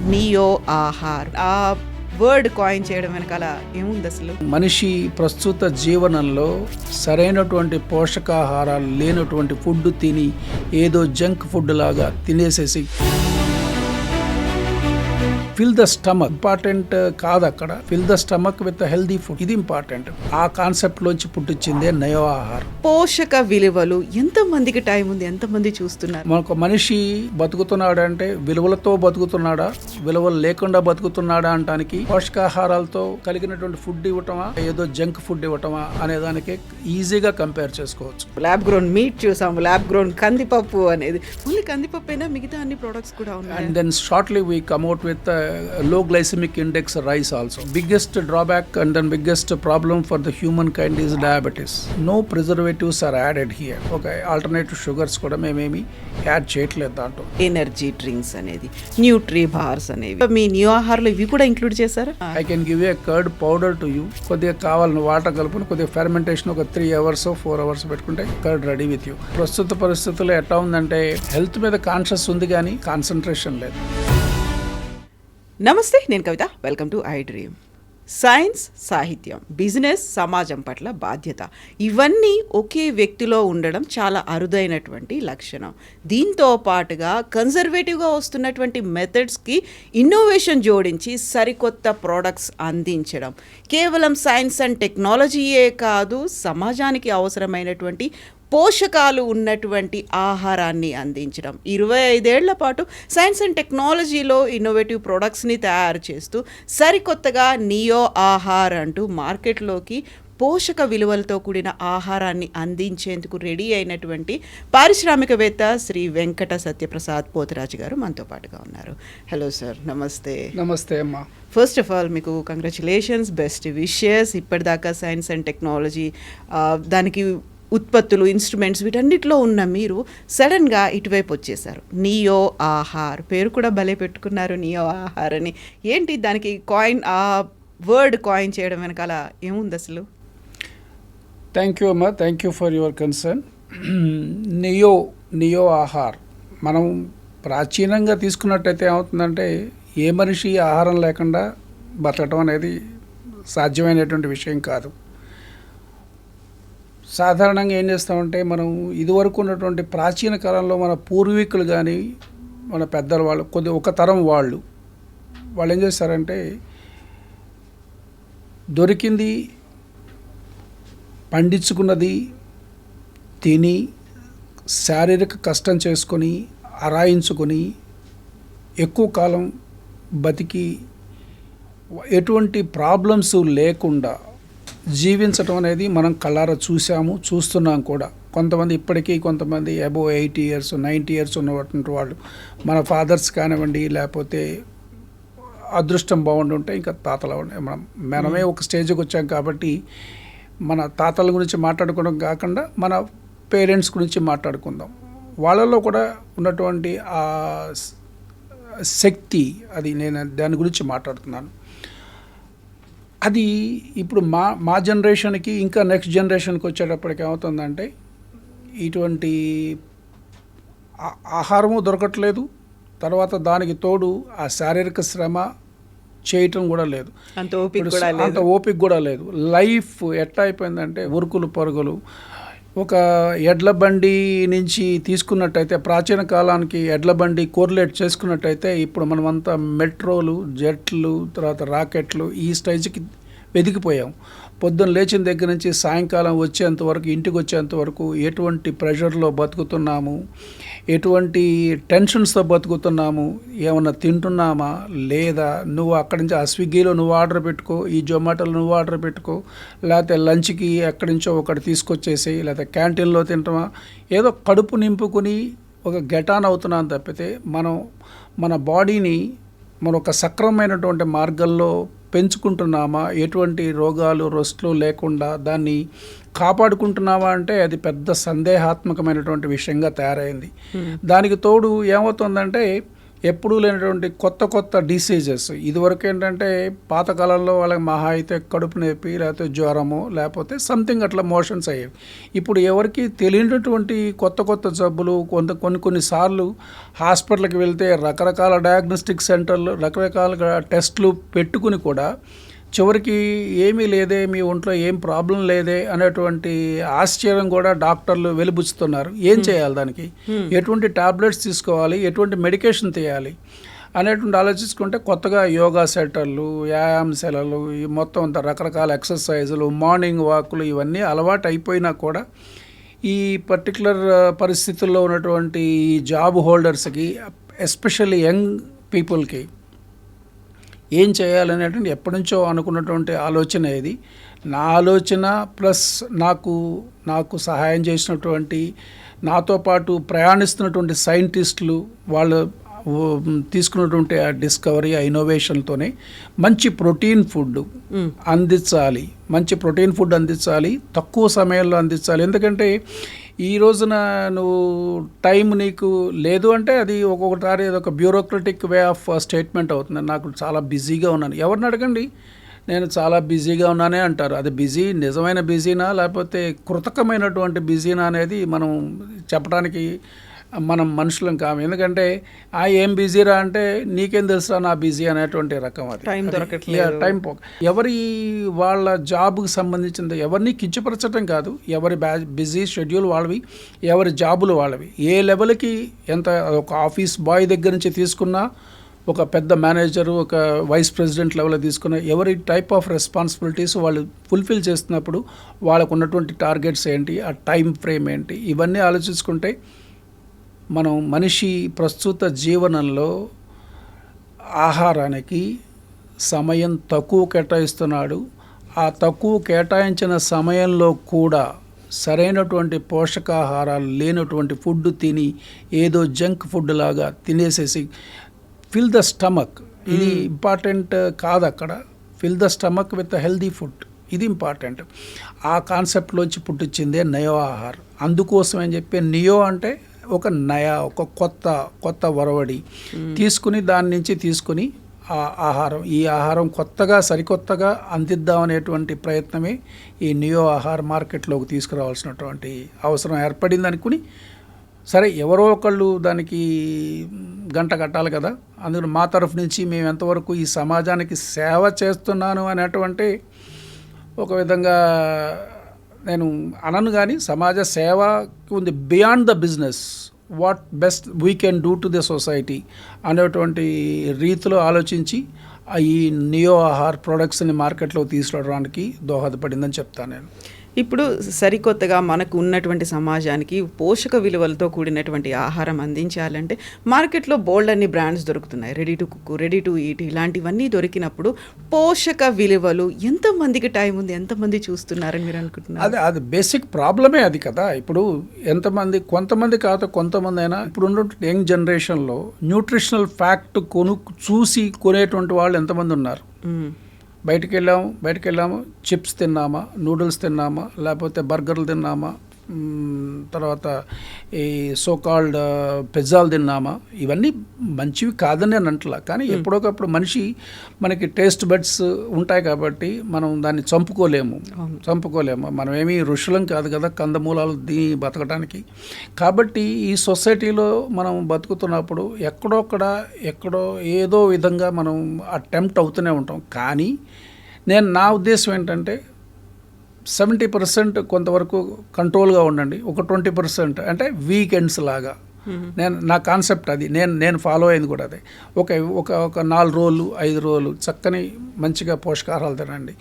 Neo Aahar ఆ word coin చేయడం వెనకాల ఏముంది అసలు? మనిషి ప్రస్తుత జీవనంలో సరైనటువంటి పోషకాహారాలు లేనటువంటి ఫుడ్ తిని ఏదో జంక్ ఫుడ్ లాగా తినేసేసి ఫిల్ ద స్టమక్ ఇంపార్టెంట్ కాదు, అక్కడ fill the stomach with healthy food, ఇది ఇంపార్టెంట్. ఆ కాన్సెప్ట్ లోంచి పుట్టించిందే నయో ఆహారం. పోషక విలువలు ఎంతమందికి టైం ఉంది, ఎంతమంది చూస్తున్నారు? మనకు మనిషి బతుకుతున్నాడు అంటే విలువలతో బతుకుతున్నాడా, విలువలు లేకుండా బతుకుతున్నాడా అంటానికి పోషకాహారాలతో కలిగినటువంటి ఫుడ్ ఇవ్వటమా, ఏదో జంక్ ఫుడ్ ఇవ్వటమా అనే దానికి ఈజీగా కంపేర్ చేసుకోవచ్చు. ల్యాబ్ గ్రోన్ మీట్ చూసాము, ల్యాబ్ గ్రోన్ కందిపప్పు అనేది. ఓన్లీ కందిపప్పు అయినా మిగతా అన్ని ప్రొడక్ట్స్ కూడా ఉన్నాయి. And then shortly we come out with low glycemic index rice also. Biggest drawback and then biggest problem for the humankind is diabetes. No preservatives are added here. Okay, alternative sugars కూడా మేమేమి add చేయట్లేదు దాంట్లో. Energy drinks అనేది, Nutri bars అనేవి మీ neo ఆహార్లో ఇవి కూడా include చేశారా? I can give you a curd powder to you. కొద్దిగా కావాలని వాటర్ కలుపుని కొద్దిగా ఫెర్మెంటేషన్ ఒక 3 hours 4 hours పెట్టుకుంటే కర్డ్ రెడీ విత్ యూ. ప్రస్తుత పరిస్థితుల్లో ఎట్లా ఉందంటే హెల్త్ మీద కాన్షియస్ ఉంది కానీ కాన్సన్ట్రేషన్ లేదు. నమస్తే, నేను Kavitha. Welcome to iDream. Science, సాహిత్యం, బిజినెస్, సమాజం పట్ల బాధ్యత, ఇవన్నీ ఒకే వ్యక్తిలో ఉండడం చాలా అరుదైనటువంటి లక్షణం. దీంతో పాటుగా కన్జర్వేటివ్గా వస్తున్నటువంటి మెథడ్స్కి ఇన్నోవేషన్ జోడించి సరికొత్త ప్రోడక్ట్స్ అందించడం, కేవలం సైన్స్ అండ్ టెక్నాలజీయే కాదు, సమాజానికి అవసరమైనటువంటి పోషకాలు ఉన్నటువంటి ఆహారాన్ని అందించడం. 25 ఏళ్ల పాటు సైన్స్ అండ్ టెక్నాలజీలో ఇన్నోవేటివ్ ప్రోడక్ట్స్ని తయారు చేస్తూ సరికొత్తగా నియో ఆహార్ అంటూ మార్కెట్లోకి పోషక విలువలతో కూడిన ఆహారాన్ని అందించేందుకు రెడీ అయినటువంటి పారిశ్రామికవేత్త శ్రీ వెంకట సత్యప్రసాద్ పోతరాజు గారు మనతో పాటుగా ఉన్నారు. హలో సార్, నమస్తే. నమస్తే అమ్మా. ఫస్ట్ ఆఫ్ ఆల్ మీకు కంగ్రాచులేషన్స్, బెస్ట్ విషెస్. ఇప్పటిదాకా సైన్స్ అండ్ టెక్నాలజీ, దానికి ఉత్పత్తులు, ఇన్స్ట్రుమెంట్స్, వీటన్నిటిలో ఉన్న మీరు సడన్గా ఇటువైపు వచ్చేసారు. నియో ఆహార్ పేరు కూడా భలే పెట్టుకున్నారు, నియో ఆహార్ అని. ఏంటి దానికి కాయిన్, ఆ వర్డ్ కాయిన్ చేయడం వెనకాల ఏముంది అసలు? థ్యాంక్ యూ అమ్మా, thank you for your concern. Neo Aahar మనం ప్రాచీనంగా తీసుకున్నట్టయితే ఏమవుతుందంటే ఏ మనిషి ఆహారం లేకుండా బతకడం అనేది సాధ్యమైనటువంటి విషయం కాదు. సాధారణంగా ఏం చేస్తామంటే మనం ఇదివరకు ఉన్నటువంటి ప్రాచీన కాలంలో మన పూర్వీకులు కానీ మన పెద్దల వాళ్ళు ఒక తరం వాళ్ళు ఏం చేస్తారంటే దొరికింది పండించుకున్నది తిని శారీరక కష్టం చేసుకొని అరాయించుకొని ఎక్కువ కాలం బతికి ఎటువంటి ప్రాబ్లమ్స్ లేకుండా జీవించటం అనేది మనం కళ్ళారా చూస్తున్నాం కూడా. కొంతమంది ఇప్పటికీ, కొంతమంది అబోవ్ 80 years 90 years ఉన్నటువంటి వాళ్ళు, మన ఫాదర్స్ కానివ్వండి, లేకపోతే అదృష్టం బాగుండుంటే ఇంకా తాతల మనమే ఒక స్టేజ్కి వచ్చాం కాబట్టి మన తాతల గురించి మాట్లాడుకోవడం కాకుండా మన పేరెంట్స్ గురించి మాట్లాడుకుందాం. వాళ్ళలో కూడా ఉన్నటువంటి ఆ శక్తి, అది నేను దాని గురించి మాట్లాడుతున్నాను. అది ఇప్పుడు మా జనరేషన్కి ఇంకా నెక్స్ట్ జనరేషన్కి వచ్చేటప్పటికి ఏమవుతుందంటే ఇటువంటి ఆహారము దొరకట్లేదు, తర్వాత దానికి తోడు ఆ శారీరక శ్రమ చేయటం కూడా లేదు, అంత ఓపిక కూడా లేదు. లైఫ్ ఎట్లా అయిపోయిందంటే ఉరుకులు పరుగులు. ఒక ఎడ్ల బండి నుంచి తీసుకున్నట్టయితే ప్రాచీన కాలానికి ఎడ్ల బండి కోరిలేట్ చేసుకున్నట్టయితే ఇప్పుడు మనమంతా మెట్రోలు, జెట్లు, తర్వాత రాకెట్లు, ఈ స్టేజ్కి వెదికిపోయాం. పొద్దున్న లేచిన దగ్గర నుంచి సాయంకాలం వచ్చేంతవరకు, ఇంటికి వచ్చేంతవరకు ఎటువంటి ప్రెషర్లో బతుకుతున్నాము, ఎటువంటి టెన్షన్స్తో బతుకుతున్నాము, ఏమన్నా తింటున్నామా లేదా, నువ్వు అక్కడి నుంచి ఆ స్విగ్గీలో నువ్వు ఆర్డర్ పెట్టుకో, ఈ జొమాటోలో నువ్వు ఆర్డర్ పెట్టుకో, లేకపోతే లంచ్కి ఎక్కడి నుంచో ఒకటి తీసుకొచ్చేసి, లేకపోతే క్యాంటీన్లో తింటామా, ఏదో కడుపు నింపుకొని ఒక గెటాన్ అవుతున్నాం తప్పితే మన బాడీని మనం ఒక సక్రమమైనటువంటి మార్గంలో పెంచుకుంటున్నామా, ఎటువంటి రోగాలు రొస్ట్లు లేకుండా దాన్ని కాపాడుకుంటున్నామా అంటే అది పెద్ద సందేహాత్మకమైనటువంటి విషయంగా తయారైంది. దానికి తోడు ఏమవుతుందంటే ఎప్పుడూ లేనటువంటి కొత్త కొత్త డిసీజెస్. ఇదివరకు ఏంటంటే పాతకాలంలో వాళ్ళకి మహా అయితే కడుపు నొప్పి, లేకపోతే జ్వరము, లేకపోతే సంథింగ్ అట్లా మోషన్స్ అయ్యేవి. ఇప్పుడు ఎవరికి తెలియనటువంటి కొత్త కొత్త జబ్బులు, కొన్నిసార్లు హాస్పిటల్కి వెళ్తే రకరకాల డయాగ్నోస్టిక్ సెంటర్లు, రకరకాల టెస్టులు పెట్టుకుని కూడా చివరికి ఏమీ లేదే, మీ ఒంట్లో ఏం ప్రాబ్లం లేదే అనేటువంటి ఆశ్చర్యం కూడా డాక్టర్లు వెలిబుచ్చుతున్నారు. ఏం చేయాలి దానికి, ఎటువంటి టాబ్లెట్స్ తీసుకోవాలి, ఎటువంటి మెడికేషన్ తీయాలి అనేటువంటి ఆలోచించుకుంటే కొత్తగా యోగా సెంటర్లు, వ్యాయామశాలలు, ఈ మొత్తం అంత రకరకాల ఎక్సర్సైజులు, మార్నింగ్ వాకులు ఇవన్నీ అలవాటు అయిపోయినా కూడా ఈ పర్టికులర్ పరిస్థితుల్లో ఉన్నటువంటి జాబ్ హోల్డర్స్కి, ఎస్పెషల్లీ యంగ్ పీపుల్కి ఏం చేయాలనేటువంటి ఎప్పటి నుంచో అనుకున్నటువంటి ఆలోచన ఇది. నా ఆలోచన ప్లస్ నాకు సహాయం చేసినటువంటి, నాతో పాటు ప్రయాణిస్తున్నటువంటి సైంటిస్టులు, వాళ్ళు తీసుకున్నటువంటి ఆ డిస్కవరీ, ఆ ఇన్నోవేషన్తోనే మంచి ప్రోటీన్ ఫుడ్ అందించాలి, తక్కువ సమయంలో అందించాలి. ఎందుకంటే ఈ రోజున నువ్వు టైం నీకు లేదు అంటే అది ఒక్కొక్కసారి ఒక బ్యూరోక్రటిక్ వే ఆఫ్ స్టేట్మెంట్ అవుతుంది. నాకు చాలా బిజీగా ఉన్నాను, ఎవరిని అడగండి నేను చాలా బిజీగా ఉన్నానే అంటారు. అది బిజీ నిజమైన బిజీనా లేకపోతే కృతకమైనటువంటి బిజీనా అనేది మనం చెప్పడానికి మనం మనుషులం కాము. ఎందుకంటే ఏం బిజీరా అంటే నీకేం తెలుసురా నా బిజీ అనేటువంటి రకం. అది టైం ఎవరి వాళ్ళ జాబ్కి సంబంధించింది, ఎవరిని కించపరచడం కాదు, ఎవరి బిజీ షెడ్యూల్ వాళ్ళవి, ఎవరి జాబులు వాళ్ళవి. ఏ లెవెల్కి ఎంత, ఒక ఆఫీస్ బాయ్ దగ్గర నుంచి తీసుకున్నా, ఒక పెద్ద మేనేజరు, ఒక వైస్ ప్రెసిడెంట్ లెవెల్లో తీసుకున్న, ఎవరి టైప్ ఆఫ్ రెస్పాన్సిబిలిటీస్ వాళ్ళు ఫుల్ఫిల్ చేస్తున్నప్పుడు వాళ్ళకు ఉన్నటువంటి టార్గెట్స్ ఏంటి, ఆ టైం ఫ్రేమ్ ఏంటి, ఇవన్నీ ఆలోచించుకుంటే మనం మనిషి ప్రస్తుత జీవనంలో ఆహారానికి సమయం తక్కువ కేటాయిస్తున్నాడు. ఆ తక్కువ కేటాయించిన సమయంలో కూడా సరైనటువంటి పోషకాహారాలు లేనటువంటి ఫుడ్ తిని ఏదో జంక్ ఫుడ్ లాగా తినేసేసి ఫిల్ ద స్టమక్, ఇది ఇంపార్టెంట్ కాదు. అక్కడ fill the stomach with healthy food, ఇది ఇంపార్టెంట్. ఆ కాన్సెప్ట్లోంచి పుట్టించిందే నయో ఆహార్. అందుకోసం అని చెప్పి నియో అంటే ఒక ఒక కొత్త ఒరవడి తీసుకుని, దాని నుంచి తీసుకుని ఆహారం, ఈ ఆహారం సరికొత్తగా అందిద్దామనేటువంటి ప్రయత్నమే ఈ నియో ఆహార్ మార్కెట్లోకి తీసుకురావాల్సినటువంటి అవసరం ఏర్పడింది అనుకుని, సరే ఎవరో ఒకళ్ళు దానికి గంట కట్టాలి కదా. అందుకని మా తరఫు నుంచి మేము ఎంతవరకు ఈ సమాజానికి సేవ చేస్తున్నాను అనేటువంటి ఒక విధంగా నేను అనను, కానీ సమాజ సేవకి ఉంది beyond the business, what best we can do to the society అనేటువంటి రీతిలో ఆలోచించి ఈ నియో ఆహార్ ప్రొడక్ట్స్ని మార్కెట్లో తీసుకురావడానికి దోహదపడిందని చెప్తాను నేను. ఇప్పుడు సరికొత్తగా మనకు ఉన్నటువంటి సమాజానికి పోషక విలువలతో కూడినటువంటి ఆహారం అందించాలంటే మార్కెట్లో బోల్డ్ అన్ని బ్రాండ్స్ దొరుకుతున్నాయి, ready to cook, ready to eat, ఇలాంటివన్నీ దొరికినప్పుడు పోషక విలువలు ఎంతమందికి టైం ఉంది, ఎంతమంది చూస్తున్నారని మీరు అనుకుంటున్నారు? అది బేసిక్ ప్రాబ్లమే అది కదా. ఇప్పుడు కొంతమంది కాదు, కొంతమంది అయినా ఇప్పుడు ఉన్న యంగ్ జనరేషన్లో న్యూట్రిషనల్ ఫ్యాక్ట్ చూసి కొనేటువంటి వాళ్ళు ఎంతమంది ఉన్నారు. బయటికి వెళ్ళాము చిప్స్ తిన్నామా, నూడిల్స్ తిన్నామా, లేకపోతే బర్గర్లు తిన్నామా, తర్వాత ఈ సోకాల్డ్ పిజ్జాలు తిన్నామా, ఇవన్నీ మంచివి కాదని అని అంటలా. కానీ ఎప్పుడొకప్పుడు మనకి టేస్ట్ బడ్స్ ఉంటాయి కాబట్టి మనం దాన్ని చంపుకోలేము. మనం ఏమీ ఋషులం కాదు కదా కందమూలాలు బతకడానికి. కాబట్టి ఈ సొసైటీలో మనం బతుకుతున్నప్పుడు ఎక్కడో ఏదో విధంగా మనం అటెంప్ట్ అవుతూనే ఉంటాం. కానీ నా ఉద్దేశం ఏంటంటే 70% కొంతవరకు కంట్రోల్గా ఉండండి, ఒక 20% అంటే వీకెండ్స్ లాగా. నా కాన్సెప్ట్ అది, నేను ఫాలో అయింది కూడా అదే. ఒక 4 రోజులు 5 రోజులు చక్కని మంచిగా పోషకాహారాలు తినండి.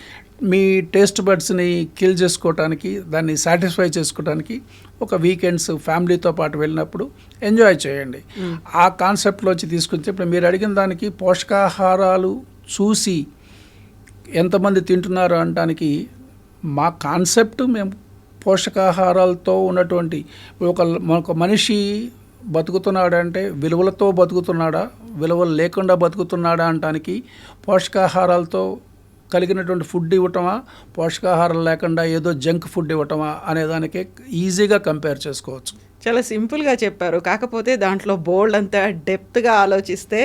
మీ టేస్ట్ బడ్స్ని కిల్ చేసుకోవటానికి, దాన్ని సాటిస్ఫై చేసుకోవడానికి ఒక వీకెండ్స్ ఫ్యామిలీతో పాటు వెళ్ళినప్పుడు ఎంజాయ్ చేయండి. ఆ కాన్సెప్ట్లోంచి తీసుకొచ్చి ఇప్పుడు మీరు అడిగిన దానికి ఒక చూసి ఎంతమంది తింటున్నారు అనడానికి మా కాన్సెప్ట్, మేము పోషకాహారాలతో ఉన్నటువంటి ఒక మనిషి బతుకుతున్నాడంటే విలువలతో బతుకుతున్నాడా, విలువలు లేకుండా బతుకుతున్నాడా అనడానికి పోషకాహారాలతో కలిగినటువంటి ఫుడ్ ఇవ్వటమా, పోషకాహారం లేకుండా ఏదో జంక్ ఫుడ్ ఇవ్వటమా అనేదానికి ఈజీగా కంపేర్ చేసుకోవచ్చు. చాలా సింపుల్గా చెప్పారు, కాకపోతే దాంట్లో బోల్డ్ అంతా డెప్త్గా ఆలోచిస్తే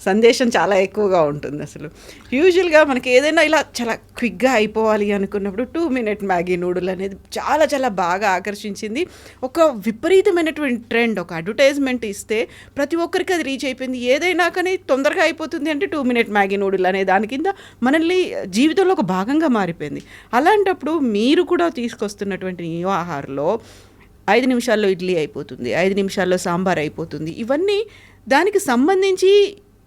సందేశం చాలా ఎక్కువగా ఉంటుంది. అసలు యూజువల్గా మనకి ఏదైనా ఇలా చాలా క్విక్గా అయిపోవాలి అనుకున్నప్పుడు 2 మినిట్ మ్యాగీ నూడిల్ అనేది చాలా చాలా బాగా ఆకర్షించింది. ఒక విపరీతమైనటువంటి ట్రెండ్, ఒక అడ్వర్టైజ్మెంట్ ఇస్తే ప్రతి ఒక్కరికి అది రీచ్ అయిపోయింది. ఏదైనా కానీ తొందరగా అయిపోతుంది అంటే 2 మినిట్ మ్యాగీ నూడిల్ అనే దాని కింద మనల్ని జీవితంలో ఒక భాగంగా మారిపోయింది. అలాంటప్పుడు మీరు కూడా తీసుకొస్తున్నటువంటి ఈ ఆహారంలో 5 నిమిషాల్లో ఇడ్లీ అయిపోతుంది, 5 నిమిషాల్లో సాంబార్ అయిపోతుంది, ఇవన్నీ దానికి సంబంధించి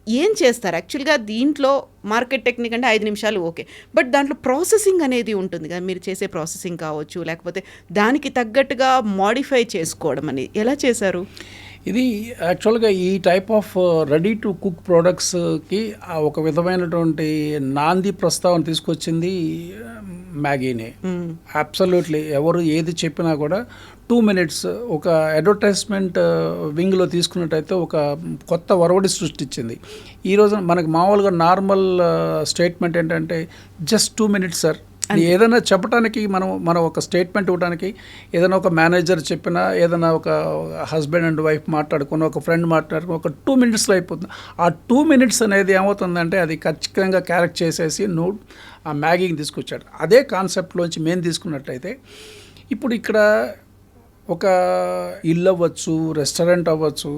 ఏం చేస్తారు యాక్చువల్గా? దీంట్లో మార్కెట్ టెక్నిక్ అంటే 5 నిమిషాలు ఓకే, బట్ దాంట్లో ప్రాసెసింగ్ అనేది ఉంటుంది కదా, మీరు చేసే ప్రాసెసింగ్ కావచ్చు, లేకపోతే దానికి తగ్గట్టుగా మాడిఫై చేసుకోవడం అనేది ఎలా చేశారు? ఇది యాక్చువల్గా ఈ type of ready to cook ప్రోడక్ట్స్కి ఒక విధమైనటువంటి నాంది ప్రస్తావన తీసుకొచ్చింది మ్యాగీనే. అబ్సల్యూట్లీ ఎవరు ఏది చెప్పినా కూడా 2 మినిట్స్ ఒక అడ్వర్టైజ్మెంట్ వింగ్లో తీసుకున్నట్టయితే ఒక కొత్త ఒరవడి సృష్టించింది. ఈరోజు మనకు మామూలుగా నార్మల్ స్టేట్మెంట్ ఏంటంటే జస్ట్ 2 మినిట్స్ సార్. ఏదైనా చెప్పడానికి మనం ఒక స్టేట్మెంట్ ఇవ్వడానికి ఏదైనా ఒక మేనేజర్ చెప్పినా, ఏదైనా ఒక హస్బెండ్ అండ్ వైఫ్ మాట్లాడుకుని, ఒక ఫ్రెండ్ మాట్లాడుకుని ఒక 2 మినిట్స్లో అయిపోతుంది. ఆ 2 మినిట్స్ అనేది ఏమవుతుందంటే అది ఖచ్చితంగా క్యారెక్ట్ చేసేసి ఆ మ్యాగీని తీసుకొచ్చాడు. అదే కాన్సెప్ట్లోంచి మేము తీసుకున్నట్టయితే ఇప్పుడు ఇక్కడ ఒక ఇల్లు అవ్వచ్చు, రెస్టారెంట్ అవ్వచ్చు,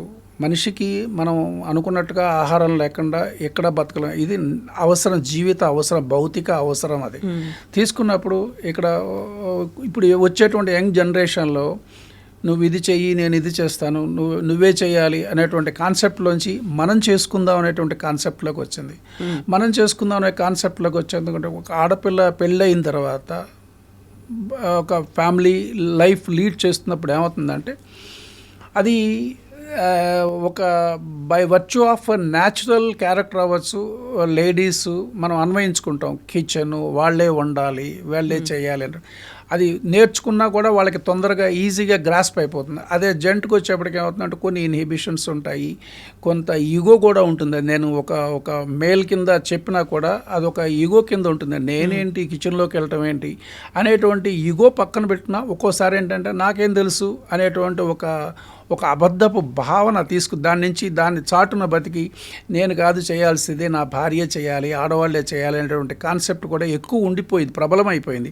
మనిషికి మనం అనుకున్నట్టుగా ఆహారం లేకుండా ఎక్కడ బతకలేం. ఇది అవసరం, జీవిత అవసరం, భౌతిక అవసరం. అది తీసుకున్నప్పుడు ఇక్కడ ఇప్పుడు వచ్చేటువంటి యంగ్ జనరేషన్లో నువ్వు ఇది చెయ్యి, నేను ఇది చేస్తాను, నువ్వే చేయాలి అనేటువంటి కాన్సెప్ట్లోంచి మనం చేసుకుందాం అనేటువంటి కాన్సెప్ట్లోకి వచ్చింది. మనం చేసుకుందాం అనే కాన్సెప్ట్లోకి వచ్చేందుకంటే ఒక ఆడపిల్ల పెళ్ళయిన తర్వాత ఒక ఫ్యామిలీ లైఫ్ లీడ్ చేస్తున్నప్పుడు ఏమవుతుందంటే అది ఒక by virtue of natural character అవ్వచ్చు, లేడీస్ మనం అన్వయించుకుంటాం. కిచెన్ వాళ్ళే వండాలి, వాళ్ళే చేయాలి అంటే అది నేర్చుకున్నా కూడా వాళ్ళకి తొందరగా ఈజీగా గ్రాస్ప్ అయిపోతుంది. అదే జెంట్కి వచ్చేప్పటికి ఏమవుతుందంటే కొన్ని ఇన్హిబిషన్స్ ఉంటాయి, కొంత ఈగో కూడా ఉంటుంది. నేను ఒక మేల్ కింద చెప్పినా కూడా అదొక ఈగో కింద ఉంటుంది. నేనేంటి కిచెన్లోకి వెళ్ళటం ఏంటి అనేటువంటి ఈగో పక్కన పెట్టినా ఒక్కోసారి ఏంటంటే నాకేం తెలుసు అనేటువంటి ఒక అబద్ధపు భావన దాన్ని చాటున బతికి నేను కాదు చేయాల్సిందే, నా భార్య చేయాలి, ఆడవాళ్ళే చేయాలి అనేటువంటి కాన్సెప్ట్ కూడా ఎక్కువ ఉండిపోయింది, ప్రబలమైపోయింది.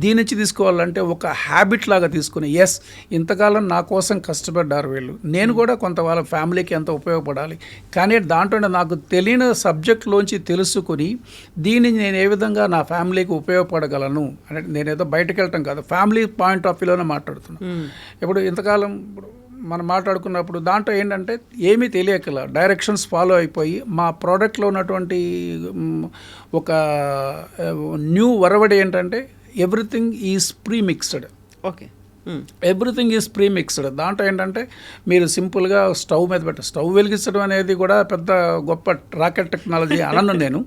దీని నుంచి తీసుకోవాలంటే ఒక హ్యాబిట్ లాగా తీసుకుని, ఎస్ ఇంతకాలం నా కోసం కష్టపడ్డారు వీళ్ళు, నేను కూడా కొంత వాళ్ళ ఫ్యామిలీకి ఎంత ఉపయోగపడాలి, కానీ దాంట్లో నాకు తెలియని సబ్జెక్ట్లోంచి తెలుసుకుని దీన్ని నేను ఏ విధంగా నా ఫ్యామిలీకి ఉపయోగపడగలను అంటే నేనేదో బయటకు వెళ్ళటం కాదు, ఫ్యామిలీ పాయింట్ ఆఫ్ వ్యూలోనే మాట్లాడుతున్నాను. ఇప్పుడు ఇంతకాలం మనం మాట్లాడుకున్నప్పుడు దాంట్లో ఏంటంటే ఏమీ తెలియకల డైరెక్షన్స్ ఫాలో అయిపోయి మా ప్రోడక్ట్లో ఉన్నటువంటి ఒక న్యూ వరవడి ఏంటంటే everything is pre mixed. Okay, everything is pre mixed. దాంట్లో ఏంటంటే మీరు సింపుల్గా స్టవ్ మీద స్టవ్ వెలిగించడం అనేది కూడా పెద్ద గొప్ప రాకెట్ టెక్నాలజీ అనను నేను.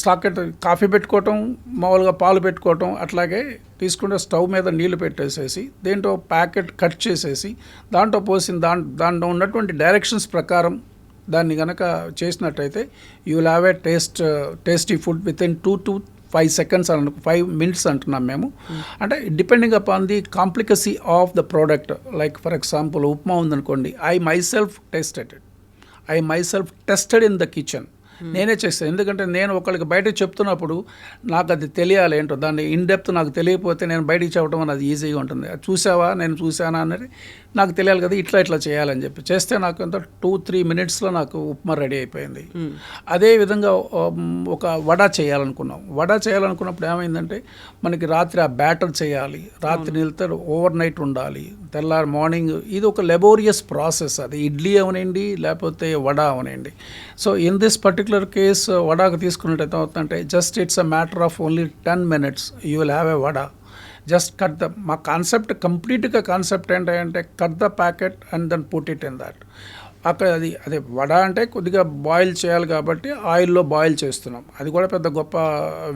రాకెట్ కాఫీ పెట్టుకోవటం, మామూలుగా పాలు పెట్టుకోవటం, అట్లాగే తీసుకుంటే స్టవ్ మీద నీళ్లు పెట్టేసేసి దేంట్లో ప్యాకెట్ కట్ చేసేసి దాంట్లో పోసిన దాంట్లో ఉన్నటువంటి డైరెక్షన్స్ ప్రకారం దాన్ని కనుక చేసినట్టయితే you will have a tasty food within 2 to 5 seconds 5 minutes అంటున్నాం మేము. అంటే depending upon the complexity of the product. Like for example upma ఉందనుకోండి, I myself tested in the kitchen. నేనే చేస్తాను, ఎందుకంటే నేను ఒకరికి బయటకు చెప్తున్నప్పుడు నాకు అది తెలియాలి ఏంటో, దాన్ని ఇన్ డెప్త్ నాకు తెలియకపోతే నేను బయటికి చెప్పడం అనేది ఈజీగా ఉంటుంది. అది చూసావా, నేను చూసానా అనేది నాకు తెలియాలి కదా, ఇట్లా చేయాలని చెప్పి చేస్తే నాకు ఎంత 2-3 minutesలో నాకు ఉప్మా రెడీ అయిపోయింది. అదేవిధంగా ఒక వడ చేయాలనుకున్నప్పుడు ఏమైందంటే మనకి రాత్రి ఆ బ్యాటర్ చేయాలి, రాత్రి నిలితే ఓవర్ నైట్ ఉండాలి, తెల్లారి మార్నింగ్. ఇది ఒక లెబోరియస్ ప్రాసెస్. అది ఇడ్లీ అవనండి లేకపోతే వడ అవనండి. So in this particular case వడాకు తీసుకున్నట్టయితే అవుతుందంటే just it's a matter of only 10 minutes you will have a vada. Just cut మా కాన్సెప్ట్ కంప్లీట్గా కాన్సెప్ట్ ఏంటంటే cut the packet and then put it in that. అక్కడ అదే వడ అంటే కొద్దిగా బాయిల్ చేయాలి కాబట్టి ఆయిల్లో బాయిల్ చేస్తున్నాం. అది కూడా పెద్ద గొప్ప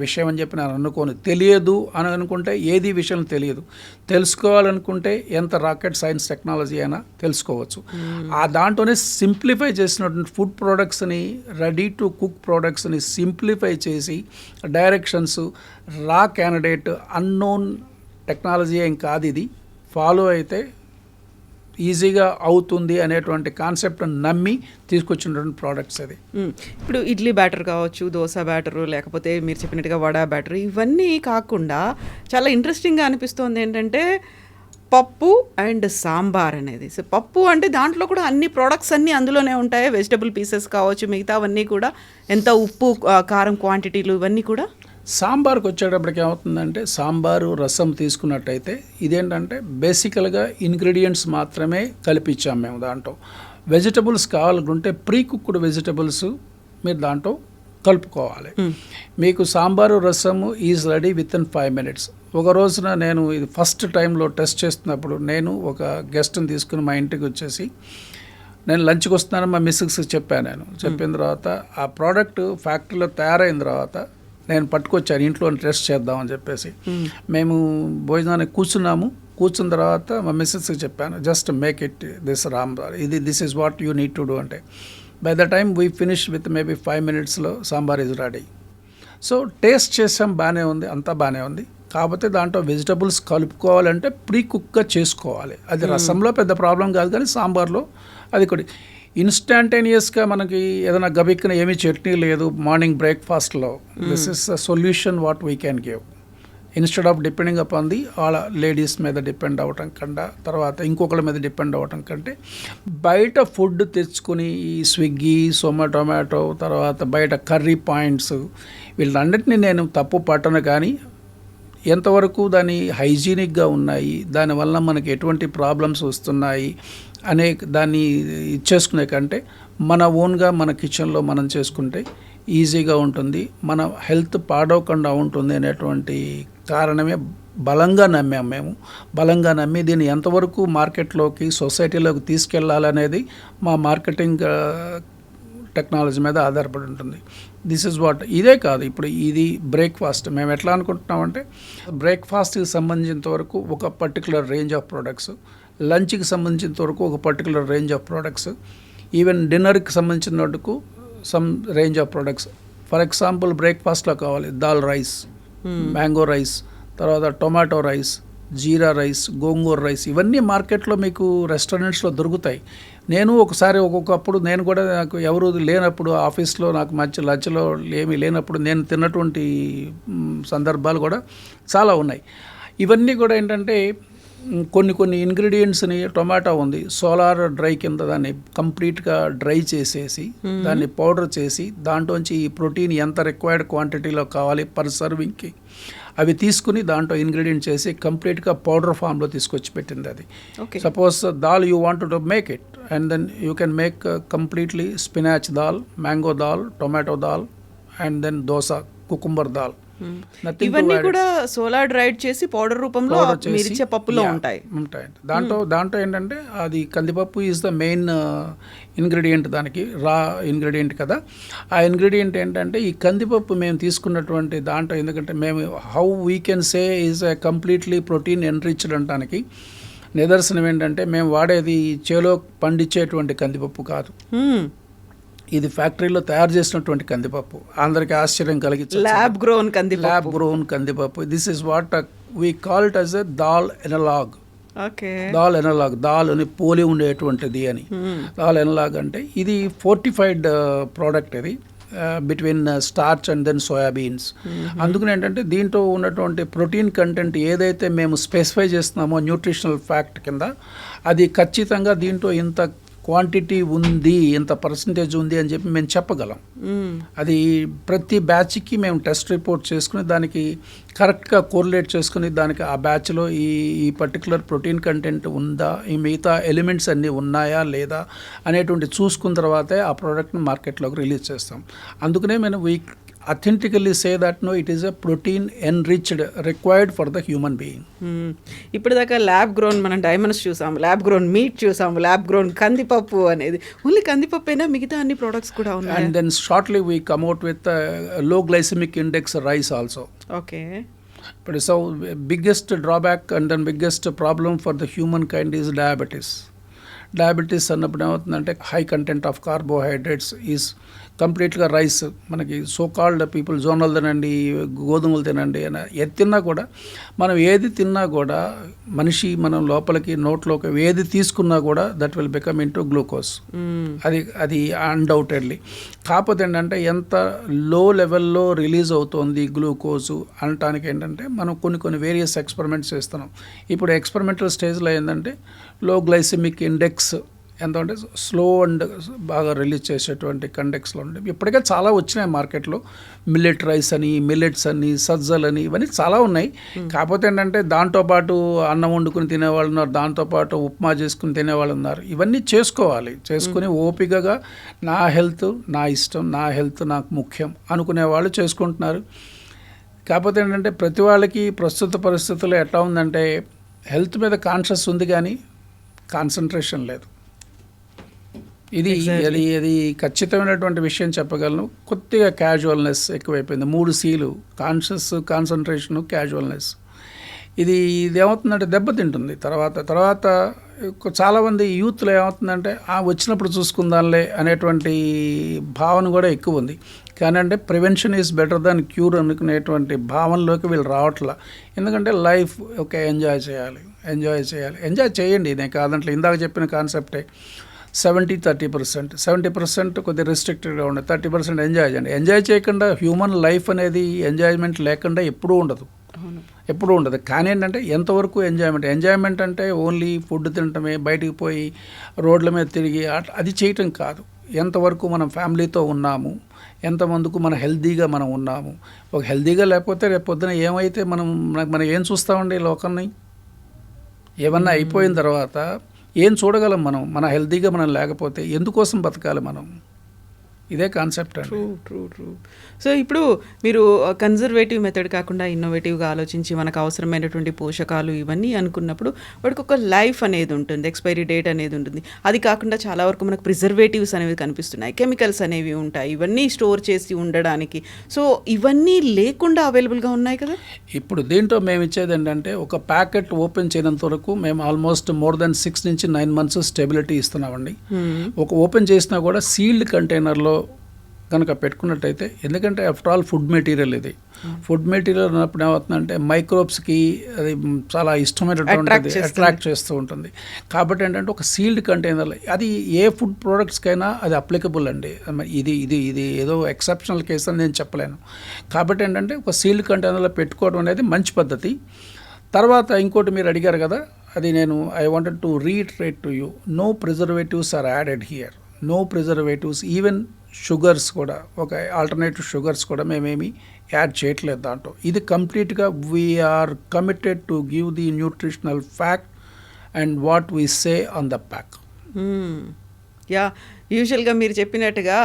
విషయం అని చెప్పి నేను అనుకోను. తెలియదు అని అనుకుంటే ఏది విషయం తెలియదు, తెలుసుకోవాలనుకుంటే ఎంత రాకెట్ సైన్స్ టెక్నాలజీ అయినా తెలుసుకోవచ్చు. ఆ దాంట్లోనే సింప్లిఫై చేసినటువంటి ఫుడ్ ప్రోడక్ట్స్ని, రెడీ టు కుక్ ప్రోడక్ట్స్ని సింప్లిఫై చేసి directions, raw candidate, unknown technology ఏం కాదు, ఇది ఫాలో అయితే ఈజీగా అవుతుంది అనేటువంటి కాన్సెప్ట్ నమ్మి తీసుకొచ్చినటువంటి ప్రోడక్ట్స్ అది. ఇప్పుడు ఇడ్లీ బ్యాటర్ కావచ్చు, దోశ బ్యాటరు, లేకపోతే మీరు చెప్పినట్టుగా వడ బ్యాటరు, ఇవన్నీ కాకుండా చాలా ఇంట్రెస్టింగ్గా అనిపిస్తుంది ఏంటంటే పప్పు అండ్ సాంబార్ అనేది. సో పప్పు అంటే దాంట్లో కూడా అన్ని ప్రోడక్ట్స్ అన్నీ అందులోనే ఉంటాయి, వెజిటబుల్ పీసెస్ కావచ్చు, మిగతా అవన్నీ కూడా ఎంత ఉప్పు కారం క్వాంటిటీలు ఇవన్నీ కూడా. సాంబార్కి వచ్చేటప్పటికి ఏమవుతుందంటే సాంబారు రసం తీసుకున్నట్టయితే ఇదేంటంటే బేసికల్గా ఇంగ్రీడియంట్స్ మాత్రమే కలిపిచ్చాము మేము. దాంట్లో వెజిటబుల్స్ కావాలనుకుంటే ప్రీ కుక్డ్ వెజిటబుల్స్ మీరు దాంట్లో కలుపుకోవాలి. మీకు సాంబారు రసము is ready with in 5 minutes. ఒక రోజున నేను ఇది ఫస్ట్ టైంలో టెస్ట్ చేస్తున్నప్పుడు నేను ఒక గెస్ట్ని తీసుకుని మా ఇంటికి వచ్చేసి నేను లంచ్కి వస్తున్నాను మా మిస్సెస్కి చెప్పాను. చెప్పిన తర్వాత ఆ ప్రోడక్ట్ ఫ్యాక్టరీలో తయారైన తర్వాత నేను పట్టుకొచ్చాను ఇంట్లో టెస్ట్ చేద్దామని చెప్పేసి. మేము భోజనానికి కూర్చున్న తర్వాత మా మిస్సెస్కి చెప్పాను, just make it this sambar, this is what you need to do అంటే. By the time we finish with maybe 5 minutesలో sambar is ready. So taste చేసాం, బాగానే ఉంది, అంతా బాగానే ఉంది. కాకపోతే దాంట్లో వెజిటబుల్స్ కలుపుకోవాలంటే ప్రీ కుక్గా చేసుకోవాలి. అది రసంలో పెద్ద ప్రాబ్లం కాదు, కానీ సాంబార్లో అది కూడా ఇన్స్టాంటేనియస్గా మనకి ఏదైనా గబిక్కిన ఏమీ చట్నీ లేదు మార్నింగ్ బ్రేక్ఫాస్ట్లో. This is the solution what we can give instead of depending upon the all ladies మీద డిపెండ్ అవ్వటం కన్నా, తర్వాత ఇంకొకరి మీద డిపెండ్ అవ్వటం కంటే బయట ఫుడ్ తెచ్చుకొని ఈ స్విగ్గీ, జొమాటో, తర్వాత బయట కర్రీ పాయింట్స్ వీళ్ళన్నిటిని నేను తప్పు పట్టను, కానీ ఎంతవరకు దాని హైజీనిక్గా ఉన్నాయి, దానివల్ల మనకి ఎటువంటి ప్రాబ్లమ్స్ వస్తున్నాయి అనే దాన్ని ఇచ్చేసుకునే కంటే మన ఓన్గా మన కిచెన్లో మనం చేసుకుంటే ఈజీగా ఉంటుంది, మన హెల్త్ పాడవకుండా ఉంటుంది అనేటువంటి కారణమే బలంగా నమ్మాము మేము. బలంగా నమ్మి దీన్ని ఎంతవరకు మార్కెట్లోకి, సొసైటీలోకి తీసుకెళ్లాలనేది మా మార్కెటింగ్ టెక్నాలజీ మీద ఆధారపడి ఉంటుంది. This is what. ఇదే కాదు, ఇప్పుడు ఇది బ్రేక్ఫాస్ట్ మేము ఎట్లా అనుకుంటున్నామంటే బ్రేక్ఫాస్ట్కి సంబంధించినంత వరకు ఒక పర్టికులర్ రేంజ్ ఆఫ్ ప్రొడక్ట్స్, లంచ్కి సంబంధించినంత వరకు ఒక particular range of products, even డిన్నర్కి సంబంధించిన వరకు some range of products. For example బ్రేక్ఫాస్ట్లో కావాలి దాల్ రైస్, మ్యాంగో రైస్, తర్వాత tomato rice, jeera rice, gongura rice, ఇవన్నీ మార్కెట్లో మీకు రెస్టారెంట్స్లో దొరుకుతాయి. నేను ఒకసారి ఒక్కొక్కప్పుడు నేను కూడా నాకు ఎవరు లేనప్పుడు ఆఫీస్లో నాకు మంచి లంచ్లో ఏమీ లేనప్పుడు నేను తిన్నటువంటి సందర్భాలు కూడా చాలా ఉన్నాయి. ఇవన్నీ కూడా ఏంటంటే కొన్ని ఇంగ్రీడియంట్స్ని, టొమాటో ఉంది సోలార్ డ్రై కింద దాన్ని కంప్లీట్గా డ్రై చేసేసి దాన్ని పౌడర్ చేసి దాంట్లోంచి ఈ ప్రోటీన్ ఎంత రిక్వైర్డ్ క్వాంటిటీలో కావాలి పర్ సర్వింగ్కి అవి తీసుకుని దాంట్లో ఇంగ్రీడియంట్ చేసి కంప్లీట్గా పౌడర్ ఫామ్లో తీసుకొచ్చి పెట్టింది అది. Suppose dal you want to make it and then you can make completely spinach dal, mango dal, tomato dal and then dosa, cucumber dal. ఇవన్నీ కూడా సోలార్ డ్రైడ్ చేసి పౌడర్ రూపంలో మీరిచ్చే పప్పులో ఉంటాయి. దాంట్లో ఏంటంటే అది కందిపప్పు ఈజ్ ద మెయిన్ ఇంగ్రీడియంట్, దానికి రా ఇంగ్రీడియంట్ కదా. ఆ ఇంగ్రీడియంట్ ఏంటంటే ఈ కందిపప్పు మేము తీసుకున్నటువంటి దాంట్లో, ఎందుకంటే మేము how we can say is a completely protein enriched అనడానికి నిదర్శనం ఏంటంటే మేము వాడేది చేలో పండించేటువంటి కందిపప్పు కాదు, ఇది ఫ్యాక్టరీలో తయారు చేసినటువంటి కందిపప్పు. అందరికి ఆశ్చర్యం కలిగించే ల్యాబ్ గ్రోన్ కందిపప్పు. This is what we call it as a dal analogue. Dal అని పోలి ఉండేటువంటిది అని. దాల్ ఎనలాగ్ అంటే ఇది ఫోర్టిఫైడ్ ప్రోడక్ట్, ఇది between starch and then soybeans. అందుకని ఏంటంటే దీంట్లో ఉన్నటువంటి ప్రోటీన్ కంటెంట్ ఏదైతే మేము స్పెసిఫై చేస్తున్నామో న్యూట్రిషనల్ ఫ్యాక్ట్ కింద, అది ఖచ్చితంగా దీంట్లో ఇంత క్వాంటిటీ ఉంది, ఇంత పర్సంటేజ్ ఉంది అని చెప్పి మేము చెప్పగలం. అది ప్రతి బ్యాచ్కి మేము టెస్ట్ రిపోర్ట్ చేసుకుని దానికి కరెక్ట్గా కోరిలేట్ చేసుకుని దానికి ఆ బ్యాచ్లో ఈ పర్టికులర్ ప్రోటీన్ కంటెంట్ ఉందా, ఈ మిగతా ఎలిమెంట్స్ అన్నీ ఉన్నాయా లేదా అనేటువంటి చూసుకున్న తర్వాతే ఆ ప్రోడక్ట్ని మార్కెట్లోకి రిలీజ్ చేస్తాం. అందుకనే మేము authentically say that no, it is a protein enriched required for the human being. ఇప్పటిదాకా ల్యాబ్ గ్రోన్ మనం డైమండ్స్ చూసాము, ల్యాబ్ గ్రోన్ మీట్ చూసాము, ల్యాబ్ గ్రోన్ కందిపప్పు అనేది ఓన్లీ కందిపప్పు అయినా మిగతా అన్ని ప్రొడక్ట్స్ కూడా ఉన్నాయి. And then shortly we come out with low glycemic index rice also. Okay. But so biggest drawback and then biggest problem for the humankind is diabetes. Diabetes అన్నప్పుడు ఏమవుతుందంటే high content of carbohydrates is కంప్లీట్గా rice, మనకి so called people జొన్నలు తినండి, గోధుమలు తినండి అని ఏది తిన్నా కూడా, మనం ఏది తిన్నా కూడా మనిషి మనం లోపలికి నోట్లోకి ఏది తీసుకున్నా కూడా that will become in to glucose. అది అన్డౌటెడ్లీ. కాకపోతే ఏంటంటే ఎంత లో లెవెల్లో రిలీజ్ అవుతుంది గ్లూకోజు అనటానికి ఏంటంటే మనం కొన్ని వేరియస్ ఎక్స్పెరిమెంట్స్ చేస్తున్నాం. ఇప్పుడు ఎక్స్పెరిమెంటల్ స్టేజ్లో ఏంటంటే లో గ్లైసిమిక్ ఇండెక్స్ ఎంత అంటే స్లో అండ్ బాగా రిలీజ్ చేసేటువంటి కండెక్స్లో ఉండే ఇప్పటికే చాలా వచ్చినాయి మార్కెట్లో. మిల్లెట్ రైస్ అని, మిల్లెట్స్ అని, సజ్జలు అని, ఇవన్నీ చాలా ఉన్నాయి. కాకపోతే ఏంటంటే దాంతోపాటు అన్నం వండుకుని తినేవాళ్ళు ఉన్నారు, దాంతోపాటు ఉప్మా చేసుకుని తినేవాళ్ళు ఉన్నారు. ఇవన్నీ చేసుకుని ఓపికగా నా హెల్త్ నా ఇష్టం, నా హెల్త్ నాకు ముఖ్యం అనుకునే వాళ్ళు చేసుకుంటున్నారు. కాకపోతే ఏంటంటే ప్రతి వాళ్ళకి ప్రస్తుత పరిస్థితుల్లో ఎట్లా ఉందంటే హెల్త్ మీద కాన్షియస్ ఉంది కానీ కాన్సన్ట్రేషన్ లేదు. అది ఖచ్చితమైనటువంటి విషయం చెప్పగలను. కొద్దిగా క్యాజువల్నెస్ ఎక్కువైపోయింది. 3 Cలు కాన్షియస్, కాన్సన్ట్రేషను, క్యాజువల్నెస్. ఇది ఏమవుతుందంటే దెబ్బతింటుంది. తర్వాత చాలామంది యూత్లో ఏమవుతుందంటే వచ్చినప్పుడు చూసుకుందాంలే అనేటువంటి భావన కూడా ఎక్కువ ఉంది. కానీ అంటే prevention is better than cure అనుకునేటువంటి భావనలోకి వీళ్ళు రావట్లా. ఎందుకంటే లైఫ్ ఎంజాయ్ చేయండి. నేను కాదంటే ఇందాక చెప్పిన కాన్సెప్టే 70-30%. 70% కొద్దిగా రెస్ట్రిక్టెడ్గా ఉండదు, 30% ఎంజాయ్ చేయండి. ఎంజాయ్ చేయకుండా హ్యూమన్ లైఫ్ అనేది ఎంజాయ్మెంట్ లేకుండా ఎప్పుడూ ఉండదు. కానీ ఏంటంటే ఎంతవరకు ఎంజాయ్మెంట్ అంటే ఓన్లీ ఫుడ్ తినటమే, బయటికి పోయి రోడ్ల మీద తిరిగి అది చేయటం కాదు. ఎంతవరకు మనం ఫ్యామిలీతో ఉన్నాము, ఎంతమందికి మనం హెల్తీగా మనం ఉన్నాము. ఒక హెల్తీగా లేకపోతే రేపు పొద్దున ఏమైతే మనం ఏం చూస్తామండి లోకాన్ని? ఏమన్నా అయిపోయిన తర్వాత ఏం చూడగలం మనం? మన హెల్తీగా మనం లేకపోతే ఎందుకోసం బతకాలి మనం? ఇదే కాన్సెప్ట్ అండి. ట్రూ. సో ఇప్పుడు మీరు కన్జర్వేటివ్ మెథడ్ కాకుండా ఇన్నోవేటివ్గా ఆలోచించి మనకు అవసరమైనటువంటి పోషకాలు ఇవన్నీ అనుకున్నప్పుడు వాడికి ఒక లైఫ్ అనేది ఉంటుంది, ఎక్స్పైరీ డేట్ అనేది ఉంటుంది. అది కాకుండా చాలా వరకు మనకు ప్రిజర్వేటివ్స్ అనేవి కనిపిస్తున్నాయి, కెమికల్స్ అనేవి ఉంటాయి, ఇవన్నీ స్టోర్ చేసి ఉండడానికి. సో ఇవన్నీ లేకుండా అవైలబుల్గా ఉన్నాయి కదా. ఇప్పుడు దీంట్లో మేము ఇచ్చేది ఏంటంటే ఒక ప్యాకెట్ ఓపెన్ చేయనంత వరకు మేము ఆల్మోస్ట్ మోర్ దెన్ 6 నుంచి 9 months స్టెబిలిటీ ఇస్తున్నామండి. ఒక ఓపెన్ చేసినా కూడా సీల్డ్ కంటైనర్లో కనుక పెట్టుకున్నట్టయితే, ఎందుకంటే ఆఫ్టర్ ఆల్ ఫుడ్ మెటీరియల్ ఇది. ఫుడ్ మెటీరియల్ ఉన్నప్పుడు ఏమవుతుందంటే మైక్రోబ్స్కి అది చాలా ఇష్టమైనటువంటి అట్రాక్ట్ చేస్తూ ఉంటుంది. కాబట్టి ఏంటంటే ఒక సీల్డ్ కంటైనర్ అది ఏ ఫుడ్ ప్రోడక్ట్స్కైనా అది అప్లికబుల్ అండి. ఇది ఏదో ఎక్సెప్షనల్ కేసు అని నేను చెప్పలేను. కాబట్టి ఏంటంటే ఒక సీల్డ్ కంటైనర్లో పెట్టుకోవడం అనేది మంచి పద్ధతి. తర్వాత ఇంకోటి మీరు అడిగారు కదా, అది I wanted to reiterate to you, no preservatives are added here. No preservatives, even sugars కూడా, ఒక ఆల్టర్నేటివ్ షుగర్స్ కూడా మేమేమి యాడ్ చేయట్లేదు దాంట్లో. ఇది కంప్లీట్గా we are committed to give the nutritional fact and what we say on the pack. యూజువల్గా మీరు చెప్పినట్టుగా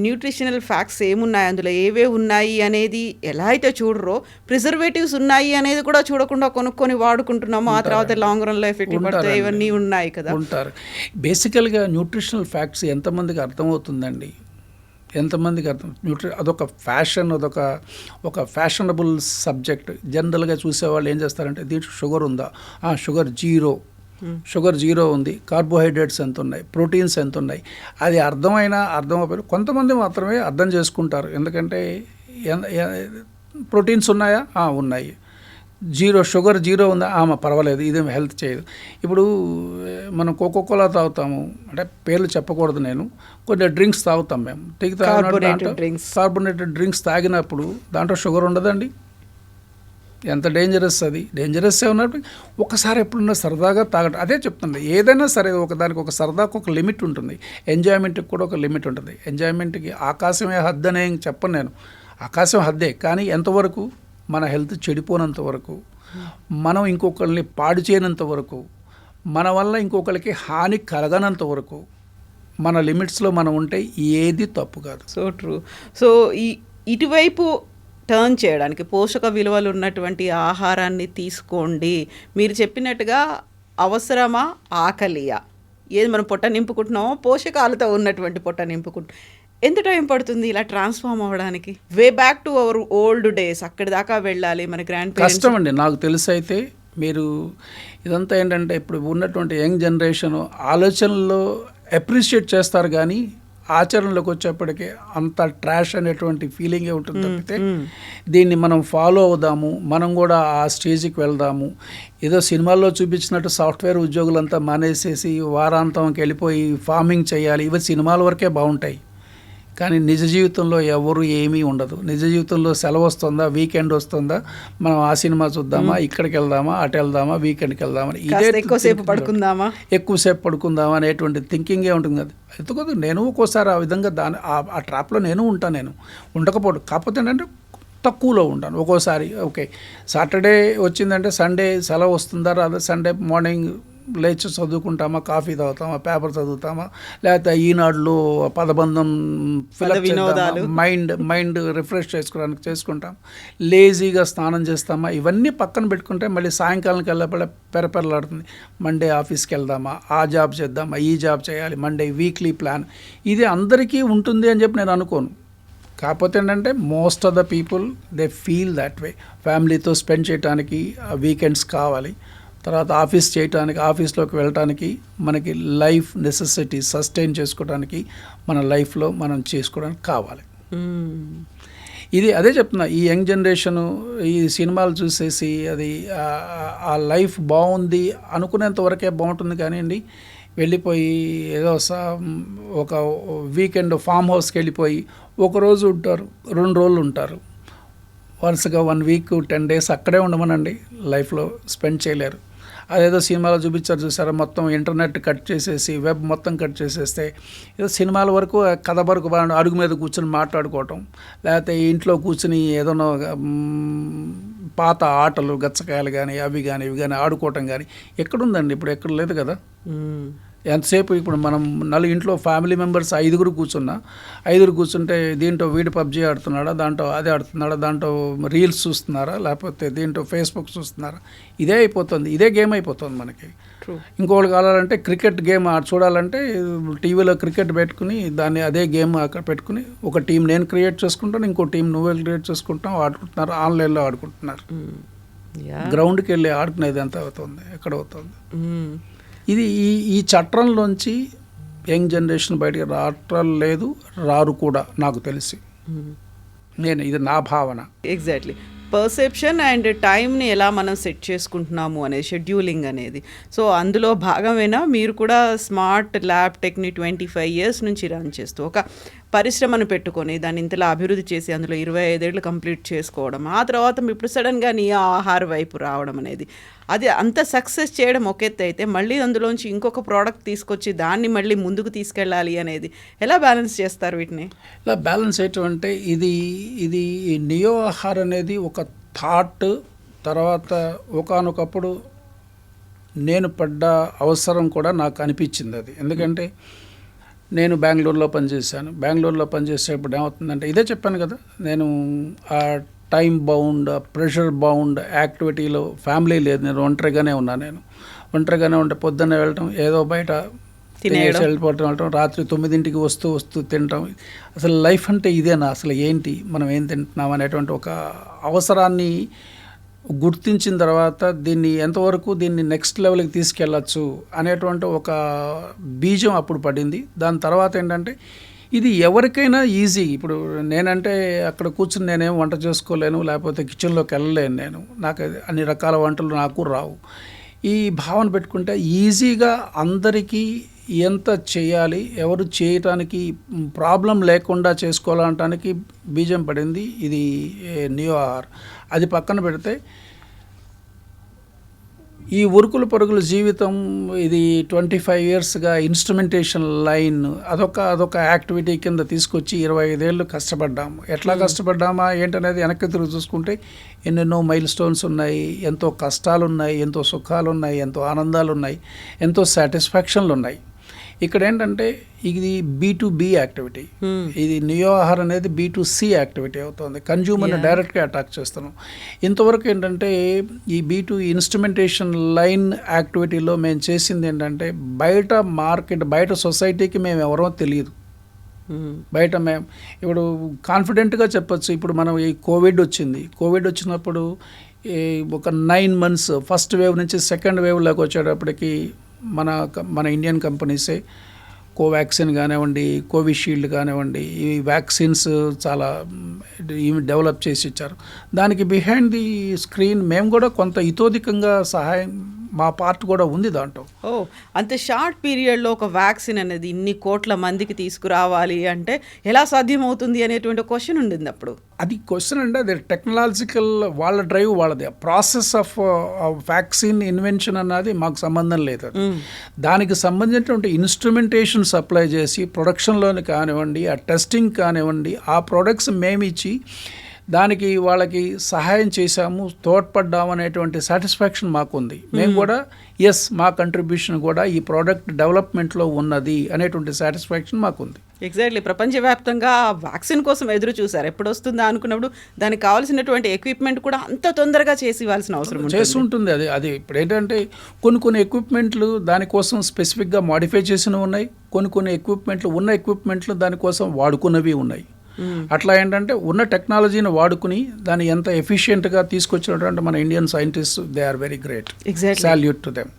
న్యూట్రిషనల్ ఫ్యాక్ట్స్ ఏమున్నాయి, అందులో ఏవే ఉన్నాయి అనేది ఎలా అయితే చూడరో, ప్రిజర్వేటివ్స్ ఉన్నాయి అనేది కూడా చూడకుండా కొనుక్కొని వాడుకుంటున్నాము. ఆ తర్వాత లాంగ్ రన్లో ఎఫెక్ట్ పడతాయి, ఇవన్నీ ఉన్నాయి కదా. ఉంటారు. బేసికల్గా న్యూట్రిషనల్ ఫ్యాక్ట్స్ ఎంతమందికి అర్థమవుతుందండి? అదొక ఫ్యాషన్, ఒక ఫ్యాషనబుల్ సబ్జెక్ట్. జనరల్గా చూసేవాళ్ళు ఏం చేస్తారంటే దీంట్లో షుగర్ ఉందా, షుగర్ జీరో ఉంది, కార్బోహైడ్రేట్స్ ఎంత ఉన్నాయి, ప్రోటీన్స్ ఎంత ఉన్నాయి, అది అర్థమైపోయి కొంతమంది మాత్రమే అర్థం చేసుకుంటారు. ఎందుకంటే ప్రోటీన్స్ ఉన్నాయా, ఉన్నాయి, షుగర్ జీరో ఉందా, పర్వాలేదు, ఇది హెల్త్ చేయదు. ఇప్పుడు మనం కోకోకోలా తాగుతాము, అంటే పేర్లు చెప్పకూడదు, నేను కొన్ని డ్రింక్స్ తాగుతాం మేము, కార్బోనేటెడ్ డ్రింక్స్ తాగినప్పుడు దాంట్లో షుగర్ ఉండదండి. ఎంత డేంజరస్ ఉన్నప్పుడు ఒకసారి ఎప్పుడున్నా సరదాగా తాగటం. అదే చెప్తుంది, ఏదైనా సరే దానికి ఒక సరదాకు ఒక లిమిట్ ఉంటుంది, ఎంజాయ్మెంట్కి కూడా ఒక లిమిట్ ఉంటుంది. ఎంజాయ్మెంట్కి ఆకాశమే హద్దు అనే చెప్పను నేను, ఆకాశం హద్దే. కానీ ఎంతవరకు? మన హెల్త్ చెడిపోనంత వరకు, మనం ఇంకొకరిని పాడు చేయనంత వరకు, మన వల్ల ఇంకొకరికి హాని కలగనంత వరకు మన లిమిట్స్లో మనం ఉంటే ఏది తప్పు కాదు. So true. సో ఇటువైపు టర్న్ చేయడానికి పోషక విలువలు ఉన్నటువంటి ఆహారాన్ని తీసుకోండి. మీరు చెప్పినట్టుగా అవసరమా, ఆకలియా, ఏది మనం పొట్ట నింపుకుంటున్నామో పోషకాలతో ఉన్నటువంటి పొట్ట నింపుకుంటున్నాం. ఎంత టైం పడుతుంది ఇలా ట్రాన్స్ఫార్మ్ అవ్వడానికి? Way back to our old days, అక్కడి దాకా వెళ్ళాలి మన గ్రాండ్ పేరెంట్స్. కష్టం అండి. నాకు తెలిసి అయితే మీరు ఇదంతా ఏంటంటే ఇప్పుడు ఉన్నటువంటి యంగ్ జనరేషన్ ఆలోచనలో అప్రిషియేట్ చేస్తారు కానీ ఆచరణలోకి వచ్చేప్పటికీ అంత ట్రాష్ అనేటువంటి ఫీలింగే ఉంటుంది తప్పితే దీన్ని మనం ఫాలో అవుదాము, మనం కూడా ఆ స్టేజ్కి వెళ్దాము, ఏదో సినిమాల్లో చూపించినట్టు సాఫ్ట్వేర్ ఉద్యోగులంతా మానేసేసి వారాంతంకి వెళ్ళిపోయి ఫార్మింగ్ చేయాలి, ఇవి సినిమాల వరకే బాగుంటాయి. కానీ నిజ జీవితంలో ఎవరు ఏమీ ఉండదు. నిజ జీవితంలో సెలవు వస్తుందా, వీకెండ్ వస్తుందా, మనం ఆ సినిమా చూద్దామా, ఇక్కడికి వెళ్దామా, అటు వెళ్దామా, వీకెండ్కి వెళ్దామా, ఇదే ఎక్కువసేపు పడుకుందామా అనేటువంటి థింకింగే ఉంటుంది కదా. ఎందుకు నేను ఒక్కోసారి ఆ విధంగా ఆ ట్రాప్లో నేను ఉండకపోవడం, కాకపోతే ఏంటంటే తక్కువలో ఉంటాను. ఒక్కోసారి ఓకే సాటర్డే వచ్చిందంటే సండే సెలవు వస్తుందా రాదా, సండే మార్నింగ్ లేచి చదువుకుంటామా, కాఫీ తాగుతామా, పేపర్ చదువుతామా, లేకపోతే ఈనాడులో పదబంధం వినోదాలు, మైండ్ రిఫ్రెష్ చేసుకోవడానికి చేసుకుంటాం, లేజీగా స్నానం చేస్తామా, ఇవన్నీ పక్కన పెట్టుకుంటే మళ్ళీ సాయంకాలంకి వెళ్ళేపడే పెరపెరలాడుతుంది. మండే ఆఫీస్కి వెళ్దామా, ఆ జాబ్ చేద్దామా, ఈ జాబ్ చేయాలి, మండే వీక్లీ ప్లాన్, ఇది అందరికీ ఉంటుంది అని చెప్పి నేను అనుకోను. కాకపోతే ఏంటంటే most of the people they feel that way. ఫ్యామిలీతో స్పెండ్ చేయడానికి వీకెండ్స్ కావాలి, తర్వాత ఆఫీస్ చేయడానికి, ఆఫీస్లోకి వెళ్ళటానికి, మనకి లైఫ్ నెసెసిటీ సస్టైన్ చేసుకోవడానికి, మన లైఫ్లో మనం చేసుకోవడానికి కావాలి. ఇది అదే చెప్తున్నా, ఈ యంగ్ జనరేషను ఈ సినిమాలు చూసేసి అది ఆ లైఫ్ బాగుంది అనుకునేంత వరకే బాగుంటుంది కానివ్వండి, వెళ్ళిపోయి ఏదో ఒక వీకెండ్ ఫామ్ హౌస్కి వెళ్ళిపోయి ఒకరోజు ఉంటారు, 2 రోజులు ఉంటారు, వరుసగా 1 వీక్ 10 days అక్కడే ఉండమనండి, లైఫ్లో స్పెండ్ చేయలేరు. అదేదో సినిమాలో చూసారా, మొత్తం ఇంటర్నెట్ కట్ చేసేసి వెబ్ మొత్తం కట్ చేసేస్తే ఏదో సినిమాల వరకు కథ వరకు అడుగు మీద కూర్చొని మాట్లాడుకోవటం, లేకపోతే ఇంట్లో కూర్చుని ఏదైనా పాత ఆటలు గచ్చకాయలు కానీ అవి కానీ ఇవి కానీ ఆడుకోవటం కానీ ఎక్కడుందండి, ఇప్పుడు ఎక్కడ లేదు కదా. ఎంతసేపు ఇప్పుడు మనం ఇంట్లో ఫ్యామిలీ మెంబర్స్ 5 కూర్చుంటే దీంట్లో వీడు పబ్జీ ఆడుతున్నాడా, దాంట్లో అదే ఆడుతున్నాడా, దాంట్లో రీల్స్ చూస్తున్నారా, లేకపోతే దీంట్లో ఫేస్బుక్ చూస్తున్నారా, ఇదే అయిపోతుంది, ఇదే గేమ్ అయిపోతుంది మనకి. ఇంకోటి కావాలంటే క్రికెట్ గేమ్ చూడాలంటే టీవీలో క్రికెట్ పెట్టుకుని దాన్ని అదే గేమ్ అక్కడ పెట్టుకుని ఒక టీం నేను క్రియేట్ చేసుకుంటాను, ఇంకో టీం నువ్వే క్రియేట్ చేసుకుంటాం, ఆడుకుంటున్నారు, ఆన్లైన్లో ఆడుకుంటున్నారు. గ్రౌండ్కి వెళ్ళి ఆడుకునేది ఎంత అవుతుంది, ఎక్కడ అవుతుంది. ఇది ఈ చట్రంలోంచి యంగ్ జనరేషన్ బయటికి రావటం లేదు, రారు కూడా నాకు తెలిసి. ఇది నా భావన. ఎగ్జాక్ట్లీ. పర్సెప్షన్ అండ్ టైంని ఎలా మనం సెట్ చేసుకుంటున్నాము అనేది, షెడ్యూలింగ్ అనేది. సో అందులో భాగమైనా మీరు కూడా స్మార్ట్ ల్యాబ్ టెక్ని 25 years నుంచి రన్ చేస్తూ ఒక పరిశ్రమను పెట్టుకొని దాన్ని ఇంతలా అభివృద్ధి చేసి అందులో 25 ఏళ్ళు కంప్లీట్ చేసుకోవడం, ఆ తర్వాత ఇప్పుడు సడన్గా నీ ఆహార వైపు రావడం అనేది, అది అంత సక్సెస్ చేయడం ఒక ఎత్తు అయితే, మళ్ళీ అందులోంచి ఇంకొక ప్రోడక్ట్ తీసుకొచ్చి దాన్ని మళ్ళీ ముందుకు తీసుకెళ్ళాలి అనేది ఎలా బ్యాలెన్స్ చేస్తారు వీటిని? ఇలా బ్యాలెన్స్ చేయటం అంటే ఇది నియో ఆహార్ అనేది ఒక థాట్. తర్వాత ఒకానొకప్పుడు నేను పడ్డ అవసరం కూడా నాకు అనిపించింది అది. ఎందుకంటే నేను బెంగళూరులో పనిచేసేటప్పుడు ఏమవుతుందంటే, ఇదే చెప్పాను కదా, నేను ఆ టైం బౌండ్, ప్రెషర్ బౌండ్ యాక్టివిటీలో ఫ్యామిలీ లేదు, నేను ఒంటరిగానే ఉంటే పొద్దున్నే వెళ్ళటం, ఏదో బయట వెళ్ళటం, రాత్రి 9 వస్తూ తినటం. అసలు లైఫ్ అంటే ఇదేనా, అసలు ఏంటి, మనం ఏం తింటున్నాం అనేటువంటి ఒక అవసరాన్ని గుర్తించిన తర్వాత దీన్ని నెక్స్ట్ లెవెల్కి తీసుకెళ్ళచ్చు అనేటువంటి ఒక బీజం అప్పుడు పడింది. దాని తర్వాత ఏంటంటే ఇది ఎవరికైనా ఈజీ. ఇప్పుడు నేనంటే అక్కడ కూర్చుని నేనేం వంట చేసుకోలేను, లేకపోతే కిచెన్లోకి వెళ్ళలేను, నాకు అన్ని రకాల వంటలు నాకు రావు. ఈ భావన పెట్టుకుంటే ఈజీగా అందరికీ ఎంత చేయాలి, ఎవరు చేయటానికి ప్రాబ్లం లేకుండా చేసుకోవాలనటానికి బీజం పడింది ఇది నియో ఆహార్. అది పక్కన పెడితే ఈ ఉరుకుల పరుగుల జీవితం, ఇది 25 yearsగా ఇన్స్ట్రుమెంటేషన్ లైన్ అదొక యాక్టివిటీ కింద తీసుకొచ్చి 25 ఏళ్ళు కష్టపడ్డాము. ఎట్లా కష్టపడ్డామా ఏంటనేది వెనక్కి తిరిగి చూసుకుంటే ఎన్నెన్నో మైల్ స్టోన్స్ ఉన్నాయి, ఎంతో కష్టాలు ఉన్నాయి, ఎంతో సుఖాలు ఉన్నాయి, ఎంతో ఆనందాలు ఉన్నాయి, ఎంతో సాటిస్ఫాక్షన్లు ఉన్నాయి. ఇక్కడ ఏంటంటే ఇది B2B యాక్టివిటీ, ఇది నియో ఆహార్ అనేది B2C యాక్టివిటీ అవుతుంది. కన్జ్యూమర్ని డైరెక్ట్గా అటాక్ చేస్తున్నాం. ఇంతవరకు ఏంటంటే ఈ B2 ఇన్స్ట్రుమెంటేషన్ లైన్ యాక్టివిటీలో మేము చేసింది ఏంటంటే, బయట సొసైటీకి మేము ఎవరో తెలియదు. బయట మేము ఇప్పుడు కాన్ఫిడెంట్గా చెప్పచ్చు. ఇప్పుడు మనం ఈ కోవిడ్ వచ్చినప్పుడు ఒక 9 months ఫస్ట్ వేవ్ నుంచి సెకండ్ వేవ్లోకి వచ్చేటప్పటికి మన ఇండియన్ కంపెనీసే కోవాక్సిన్ కానివ్వండి, కోవిషీల్డ్ కానివ్వండి, ఈ వ్యాక్సిన్స్ చాలా డెవలప్ చేసి ఇచ్చారు. దానికి బిహైండ్ ది స్క్రీన్ మేము కూడా కొంత ఇతోధికంగా సహాయం మా పార్ట్ కూడా ఉంది దాంట్లో. అంత షార్ట్ పీరియడ్లో ఒక వ్యాక్సిన్ అనేది ఇన్ని కోట్ల మందికి తీసుకురావాలి అంటే ఎలా సాధ్యమవుతుంది అనేటువంటి క్వశ్చన్ ఉండింది అప్పుడు. అది క్వశ్చన్ అంటే అది టెక్నాలజికల్ వాళ్ళ డ్రైవ్ వాళ్ళది. ప్రాసెస్ ఆఫ్ వ్యాక్సిన్ ఇన్వెన్షన్ అన్నది మాకు సంబంధం లేదు. దానికి సంబంధించినటువంటి ఇన్స్ట్రుమెంటేషన్ సప్లై చేసి ప్రొడక్షన్లోని కానివ్వండి, ఆ టెస్టింగ్ కానివ్వండి, ఆ ప్రొడక్ట్స్ మేమిచ్చి దానికి వాళ్ళకి సహాయం చేశాము, తోడ్పడ్డాము అనేటువంటి సాటిస్ఫాక్షన్ మాకుంది. మేము కూడా ఎస్ మా కంట్రిబ్యూషన్ కూడా ఈ ప్రోడక్ట్ డెవలప్మెంట్లో ఉన్నది అనేటువంటి సాటిస్ఫాక్షన్ మాకుంది. ఎగ్జాక్ట్లీ. ప్రపంచవ్యాప్తంగా వ్యాక్సిన్ కోసం ఎదురు చూసారు. ఎప్పుడు వస్తుందా అనుకున్నప్పుడు దానికి కావాల్సినటువంటి ఎక్విప్మెంట్ కూడా అంత తొందరగా చేసి ఇవ్వాల్సిన అవసరం చేసి ఉంటుంది. అది ఇప్పుడు ఏంటంటే కొన్ని ఎక్విప్మెంట్లు దానికోసం స్పెసిఫిక్గా మాడిఫై చేసినవి ఉన్నాయి, కొన్ని ఎక్విప్మెంట్లు దానికోసం వాడుకున్నవి ఉన్నాయి. అట్లా ఏంటంటే ఉన్న టెక్నాలజీని వాడుకుని దాన్ని ఎంత ఎఫిషియెంట్గా తీసుకొచ్చినటువంటి మన Indian scientist, they are very great. Salute to them.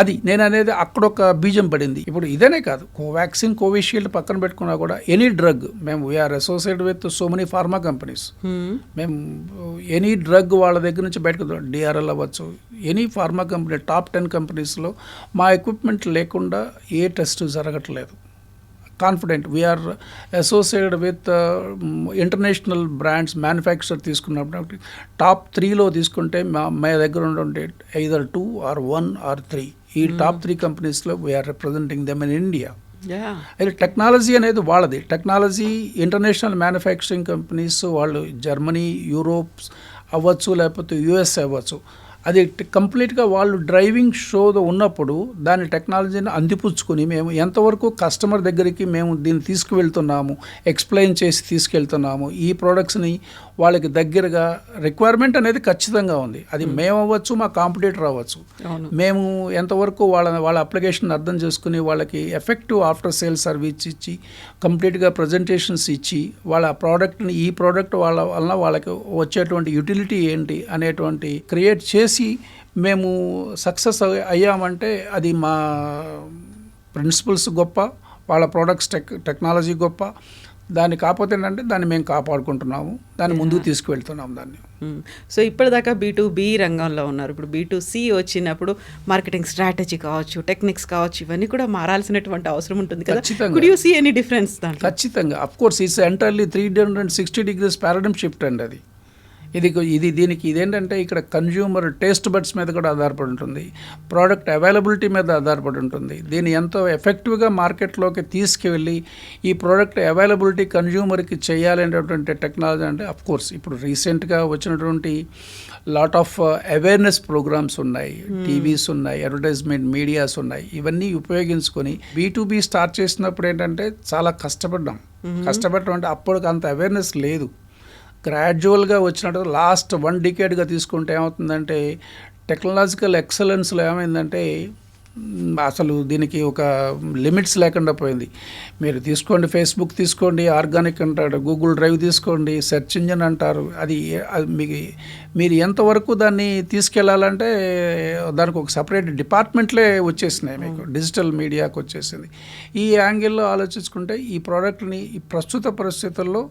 అది నేను అనేది అక్కడ ఒక బీజం పడింది. ఇప్పుడు ఇదేనే కాదు, కోవాక్సిన్, కోవిషీల్డ్ పక్కన పెట్టుకున్నా కూడా ఎనీ డ్రగ్ మేము we are associated with so many pharma companies. మేము ఎనీ డ్రగ్ వాళ్ళ దగ్గర నుంచి బయటకు, డిఆర్ఎల్ అవ్వచ్చు, ఎనీ ఫార్మా కంపెనీ టాప్ 10 కంపెనీస్లో మా ఎక్విప్మెంట్ లేకుండా ఏ టెస్ట్ జరగట్లేదు. Confident we are associated with international brands manufacture తీసుకున్నప్పుడు టాప్ 3లో తీసుకుంటే మా దగ్గర ఉండే either 2 or 1 or 3 ఈ టాప్ 3 కంపెనీస్లో we are representing them in India. అయితే టెక్నాలజీ అనేది వాళ్ళది. టెక్నాలజీ ఇంటర్నేషనల్ మ్యానుఫ్యాక్చరింగ్ కంపెనీస్ వాళ్ళు జర్మనీ, యూరోప్ అవ్వచ్చు, లేకపోతే యుఎస్ అవ్వచ్చు, అది కంప్లీట్గా వాళ్ళు డ్రైవింగ్ షోలో ఉన్నప్పుడు దాని టెక్నాలజీని అందిపుచ్చుకొని మేము ఎంతవరకు కస్టమర్ దగ్గరికి మేము దీన్ని తీసుకువెళ్తున్నాము, ఎక్స్ప్లెయిన్ చేసి తీసుకెళ్తున్నాము, ఈ ప్రోడక్ట్స్ని వాళ్ళకి దగ్గరగా రిక్వైర్మెంట్ అనేది ఖచ్చితంగా ఉంది. అది మేము అవ్వచ్చు, మా కాంపిటీటర్ అవ్వచ్చు, మేము ఎంతవరకు వాళ్ళ అప్లికేషన్ అర్థం చేసుకుని వాళ్ళకి ఎఫెక్టివ్ ఆఫ్టర్ సేల్ సర్వీస్ ఇచ్చి కంప్లీట్గా ప్రజెంటేషన్స్ ఇచ్చి వాళ్ళ ప్రోడక్ట్ని ఈ ప్రోడక్ట్ వలన వాళ్ళకి వచ్చేటువంటి యుటిలిటీ ఏంటి అనేటువంటి క్రియేట్ చేసి మేము సక్సెస్ అయ్యామంటే అది మా ప్రిన్సిపల్స్ గొప్ప, వాళ్ళ ప్రోడక్ట్స్ టెక్నాలజీ గొప్ప. దాన్ని కాకపోతే ఏంటంటే దాన్ని మేము కాపాడుకుంటున్నాము, దాన్ని ముందుకు తీసుకువెళ్తున్నాము దాన్ని. సో ఇప్పటిదాకా B2B రంగంలో ఉన్నారు. ఇప్పుడు B2C వచ్చినప్పుడు మార్కెటింగ్ స్ట్రాటజీ కావచ్చు, టెక్నిక్స్ కావచ్చు, ఇవన్నీ కూడా మారాల్సినటువంటి అవసరం ఉంటుంది కదా. Could you see any difference దాంట్లో? ఖచ్చితంగా. Of course it's entirely 360 degrees paradigm shift అండి అది. దీనికి ఇదేంటంటే ఇక్కడ కన్జ్యూమర్ టేస్ట్ బడ్స్ మీద కూడా ఆధారపడి ఉంటుంది, ప్రోడక్ట్ అవైలబిలిటీ మీద ఆధారపడి ఉంటుంది. దీన్ని ఎంతో ఎఫెక్టివ్గా మార్కెట్లోకి తీసుకువెళ్ళి ఈ ప్రోడక్ట్ అవైలబిలిటీ కన్జ్యూమర్కి చేయాలనేటువంటి టెక్నాలజీ అంటే అఫ్ కోర్స్ ఇప్పుడు రీసెంట్గా వచ్చినటువంటి లాట్ ఆఫ్ అవేర్నెస్ ప్రోగ్రామ్స్ ఉన్నాయి, టీవీస్ ఉన్నాయి, అడ్వర్టైజ్మెంట్ మీడియాస్ ఉన్నాయి. ఇవన్నీ ఉపయోగించుకొని B2B స్టార్ట్ చేసినప్పుడు ఏంటంటే చాలా కష్టపడ్డాం అంటే అప్పటికి అంత అవేర్నెస్ లేదు. గ్రాడ్యువల్గా వచ్చినట్టు లాస్ట్ 1 decade తీసుకుంటే ఏమవుతుందంటే టెక్నాలజికల్ ఎక్సలెన్స్లో ఏమైందంటే అసలు దీనికి ఒక లిమిట్స్ లేకుండా పోయింది. మీరు తీసుకోండి, ఫేస్బుక్ తీసుకోండి, ఆర్గానిక్ అంటాడు, గూగుల్ డ్రైవ్ తీసుకోండి, సెర్చ్ ఇంజిన్ అంటారు. అది మీరు ఎంతవరకు దాన్ని తీసుకెళ్లాలంటే దానికి ఒక సపరేట్ డిపార్ట్మెంట్లే వచ్చేసినాయి, మీకు డిజిటల్ మీడియాకి వచ్చేసింది. ఈ యాంగిల్లో ఆలోచించుకుంటే ఈ ప్రోడక్ట్ని ఈ ప్రస్తుత పరిస్థితుల్లో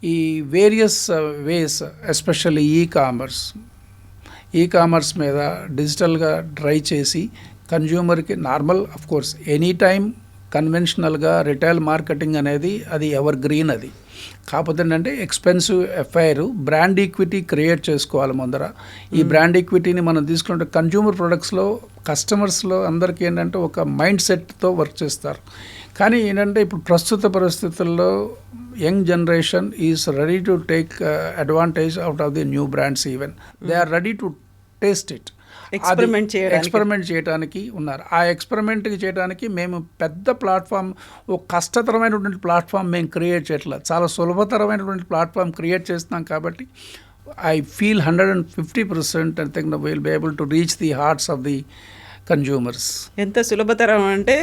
ఈ various ways especially e commerce మీద డిజిటల్గా ట్రై చేసి కన్జ్యూమర్కి normal of course any time కన్వెన్షనల్గా రిటైల్ మార్కెటింగ్ అనేది అది ఎవర్ గ్రీన్. అది కాకపోతే ఏంటంటే expensive affair, brand equity create చేసుకోవాలి ముందర. ఈ బ్రాండ్ ఈక్విటీని మనం తీసుకుంటే కన్జ్యూమర్ ప్రొడక్ట్స్లో కస్టమర్స్లో అందరికీ ఏంటంటే ఒక మైండ్ సెట్తో వర్క్ చేస్తారు. కానీ ఏంటంటే ఇప్పుడు ప్రస్తుత పరిస్థితుల్లో young generation is ready to take advantage out of the new brands. Even they are ready to taste it, experiment చేయడానికి ఉన్నారు. ఆ ఎక్స్పెరిమెంట్ చేయడానికి మేము పెద్ద ప్లాట్ఫామ్, ఒక కష్టతరమైనటువంటి ప్లాట్ఫామ్ మేము క్రియేట్ చేయట్లేదు, చాలా సులభతరమైనటువంటి ప్లాట్ఫామ్ క్రియేట్ చేస్తున్నాం. కాబట్టి I feel 150% I think we'll be able to reach the hearts of the consumers. ఎంత సులభతరం అంటే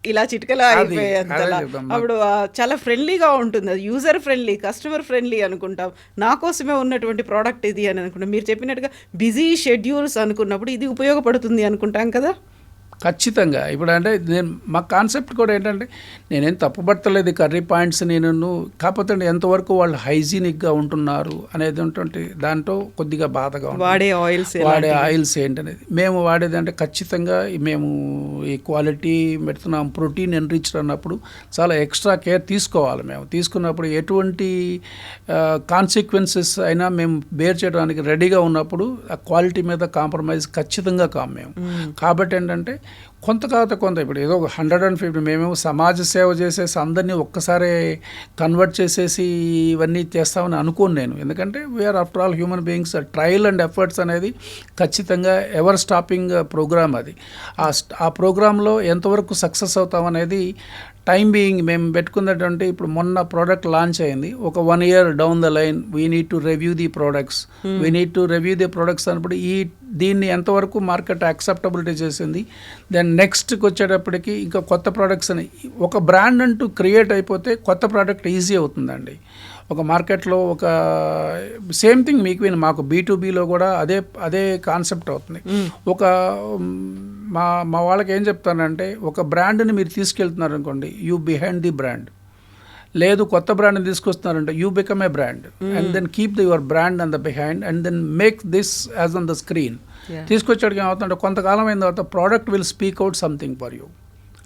ఇలా చిటికలో అయిపోయేంతలా అప్పుడు చాలా ఫ్రెండ్లీగా ఉంటుంది, అది యూజర్ ఫ్రెండ్లీ, కస్టమర్ ఫ్రెండ్లీ అనుకుంటాం. నా కోసమే ఉన్నటువంటి ప్రోడక్ట్ ఇది అని అనుకుంటాం. మీరు చెప్పినట్టుగా బిజీ షెడ్యూల్స్ అనుకున్నప్పుడు ఇది ఉపయోగపడుతుంది అనుకుంటాం కదా. ఖచ్చితంగా. ఇప్పుడు అంటే మా కాన్సెప్ట్ కూడా ఏంటంటే, నేనేం తప్పుపడతలేదు కర్రీ పాయింట్స్ నేను, కాకపోతే ఎంతవరకు వాళ్ళు హైజీనిక్గా ఉంటున్నారు అనేది ఉంటుంది. దాంట్లో కొద్దిగా బాధగా ఉంటుంది. వాడే ఆయిల్స్ ఏంటనేది మేము వాడేది అంటే ఖచ్చితంగా మేము ఈ క్వాలిటీ పెడుతున్నాం. ప్రోటీన్ ఎన్రిచ్డ్ అన్నప్పుడు చాలా ఎక్స్ట్రా కేర్ తీసుకోవాలి. మేము తీసుకున్నప్పుడు ఎటువంటి కాన్సిక్వెన్సెస్ అయినా మేము బేర్ చేయడానికి రెడీగా ఉన్నప్పుడు ఆ క్వాలిటీ మీద కాంప్రమైజ్ ఖచ్చితంగా కాము మేము. కాబట్టి ఏంటంటే కొంత కాకపోతే కొంత, ఇప్పుడు ఏదో 150 మేమేమో సమాజ సేవ చేసేసి అందరినీ ఒక్కసారి కన్వర్ట్ చేసేసి ఇవన్నీ చేస్తామని అనుకోను నేను. ఎందుకంటే we are after all human beings. Trial and efforts అనేది ఖచ్చితంగా ఎవర్ స్టాపింగ్ ప్రోగ్రామ్. అది ఆ ప్రోగ్రాంలో ఎంతవరకు సక్సెస్ అవుతామనేది టైం బీయింగ్ మేము పెట్టుకున్నటువంటి, ఇప్పుడు మొన్న ప్రోడక్ట్ లాంచ్ అయింది, ఒక 1 year down the line we need to review the products. అన్నప్పుడు దీన్ని ఎంతవరకు మార్కెట్ యాక్సెప్టబిలిటీ చేసింది, దెన్ నెక్స్ట్కి వచ్చేటప్పటికి ఇంకా కొత్త ప్రోడక్ట్స్ అని ఒక బ్రాండ్ అంటూ క్రియేట్ అయిపోతే కొత్త ప్రోడక్ట్ ఈజీ అవుతుందండి. ఒక మార్కెట్లో ఒక సేమ్ థింగ్ మాకు B2Bలో కూడా అదే కాన్సెప్ట్ అవుతుంది. ఒక మా వాళ్ళకి ఏం చెప్తానంటే, ఒక బ్రాండ్ని మీరు తీసుకెళ్తున్నారు అనుకోండి, యూ బిహైండ్ ది బ్రాండ్. లేదు కొత్త బ్రాండ్ని తీసుకొస్తున్నారంటే you become a brand and then keep your brand on the behind and then make this as on the screen. తీసుకొచ్చాడికి ఏమవుతుందంటే కొంతకాలం అయిన తర్వాత product will speak out something for you.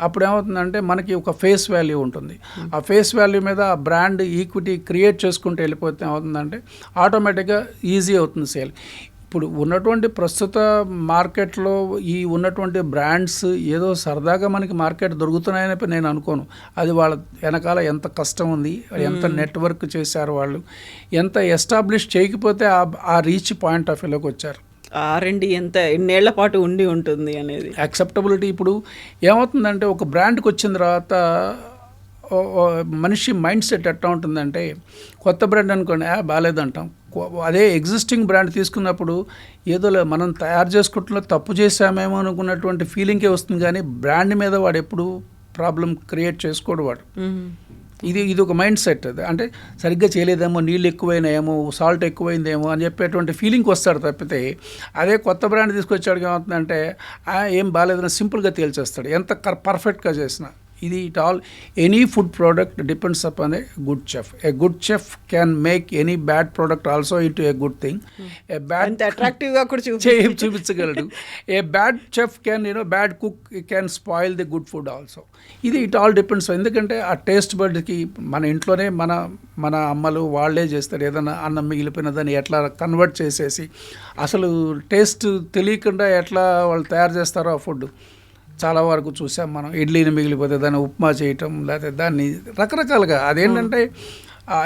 అప్పుడు ఏమవుతుందంటే మనకి ఒక ఫేస్ వాల్యూ ఉంటుంది. ఆ ఫేస్ వాల్యూ మీద ఆ బ్రాండ్ ఈక్విటీ క్రియేట్ చేసుకుంటూ వెళ్ళిపోతే ఏమవుతుందంటే ఆటోమేటిక్గా ఈజీ అవుతుంది సేల్. ఇప్పుడు ఉన్నటువంటి ప్రస్తుత మార్కెట్లో ఈ ఉన్నటువంటి బ్రాండ్స్ ఏదో సరదాగా మనకి మార్కెట్ దొరుకుతున్నాయని నేను అనుకోను. అది వాళ్ళ వెనకాల ఎంత కష్టం ఉంది, ఎంత నెట్వర్క్ చేశారు వాళ్ళు, ఎంత ఎస్టాబ్లిష్ చేయకపోతే ఆ రీచ్ పాయింట్ ఆఫ్ వ్యూలోకి వచ్చారు. R&D ఎంత ఎన్నేళ్ల పాటు ఉండి ఉంటుంది అనేది యాక్సెప్టబిలిటీ. ఇప్పుడు ఏమవుతుందంటే ఒక బ్రాండ్కి వచ్చిన తర్వాత మనిషి మైండ్ సెట్ ఎట్లా ఉంటుందంటే, కొత్త బ్రాండ్ అనుకోండి బాగాలేదంటాం. అదే ఎగ్జిస్టింగ్ బ్రాండ్ తీసుకున్నప్పుడు ఏదో మనం తయారు చేసుకుంటున్నా తప్పు చేసామేమో అనుకున్నటువంటి ఫీలింగే వస్తుంది, కానీ బ్రాండ్ మీద వాడు ఎప్పుడు ప్రాబ్లం క్రియేట్ చేసుకోడు వాడు. ఇది ఒక మైండ్ సెట్. అది అంటే సరిగ్గా చేయలేదేమో, నీళ్ళు ఎక్కువైనాయేమో, సాల్ట్ ఎక్కువైందేమో అని చెప్పేటువంటి ఫీలింగ్కి వస్తాడు తప్పితే, అదే కొత్త బ్రాండ్ తీసుకొచ్చాడు ఏమవుతుందంటే ఏం బాగాలేదని సింపుల్గా తేల్చేస్తాడు ఎంత పర్ఫెక్ట్గా చేసినా. ఇది it all any food product depends upon a good chef. A good chef can make any bad product also into a good thing. A bad అట్రాక్టివ్గా కూడా చూపించగలడు. A bad chef can bad cook can spoil the good food also. ఇది it all depends. ఎందుకంటే ఆ taste బడ్కి మన ఇంట్లోనే మన అమ్మలు వాళ్ళే చేస్తారు. ఏదైనా అన్నం మిగిలిపోయినదని ఎట్లా కన్వర్ట్ చేసేసి అసలు టేస్ట్ తెలియకుండా ఎట్లా వాళ్ళు తయారు చేస్తారో ఆ ఫుడ్ చాలా వరకు చూసాం మనం. ఇడ్లీని మిగిలిపోతే దాన్ని ఉప్మా చేయటం, లేకపోతే దాన్ని రకరకాలుగా. అదేంటంటే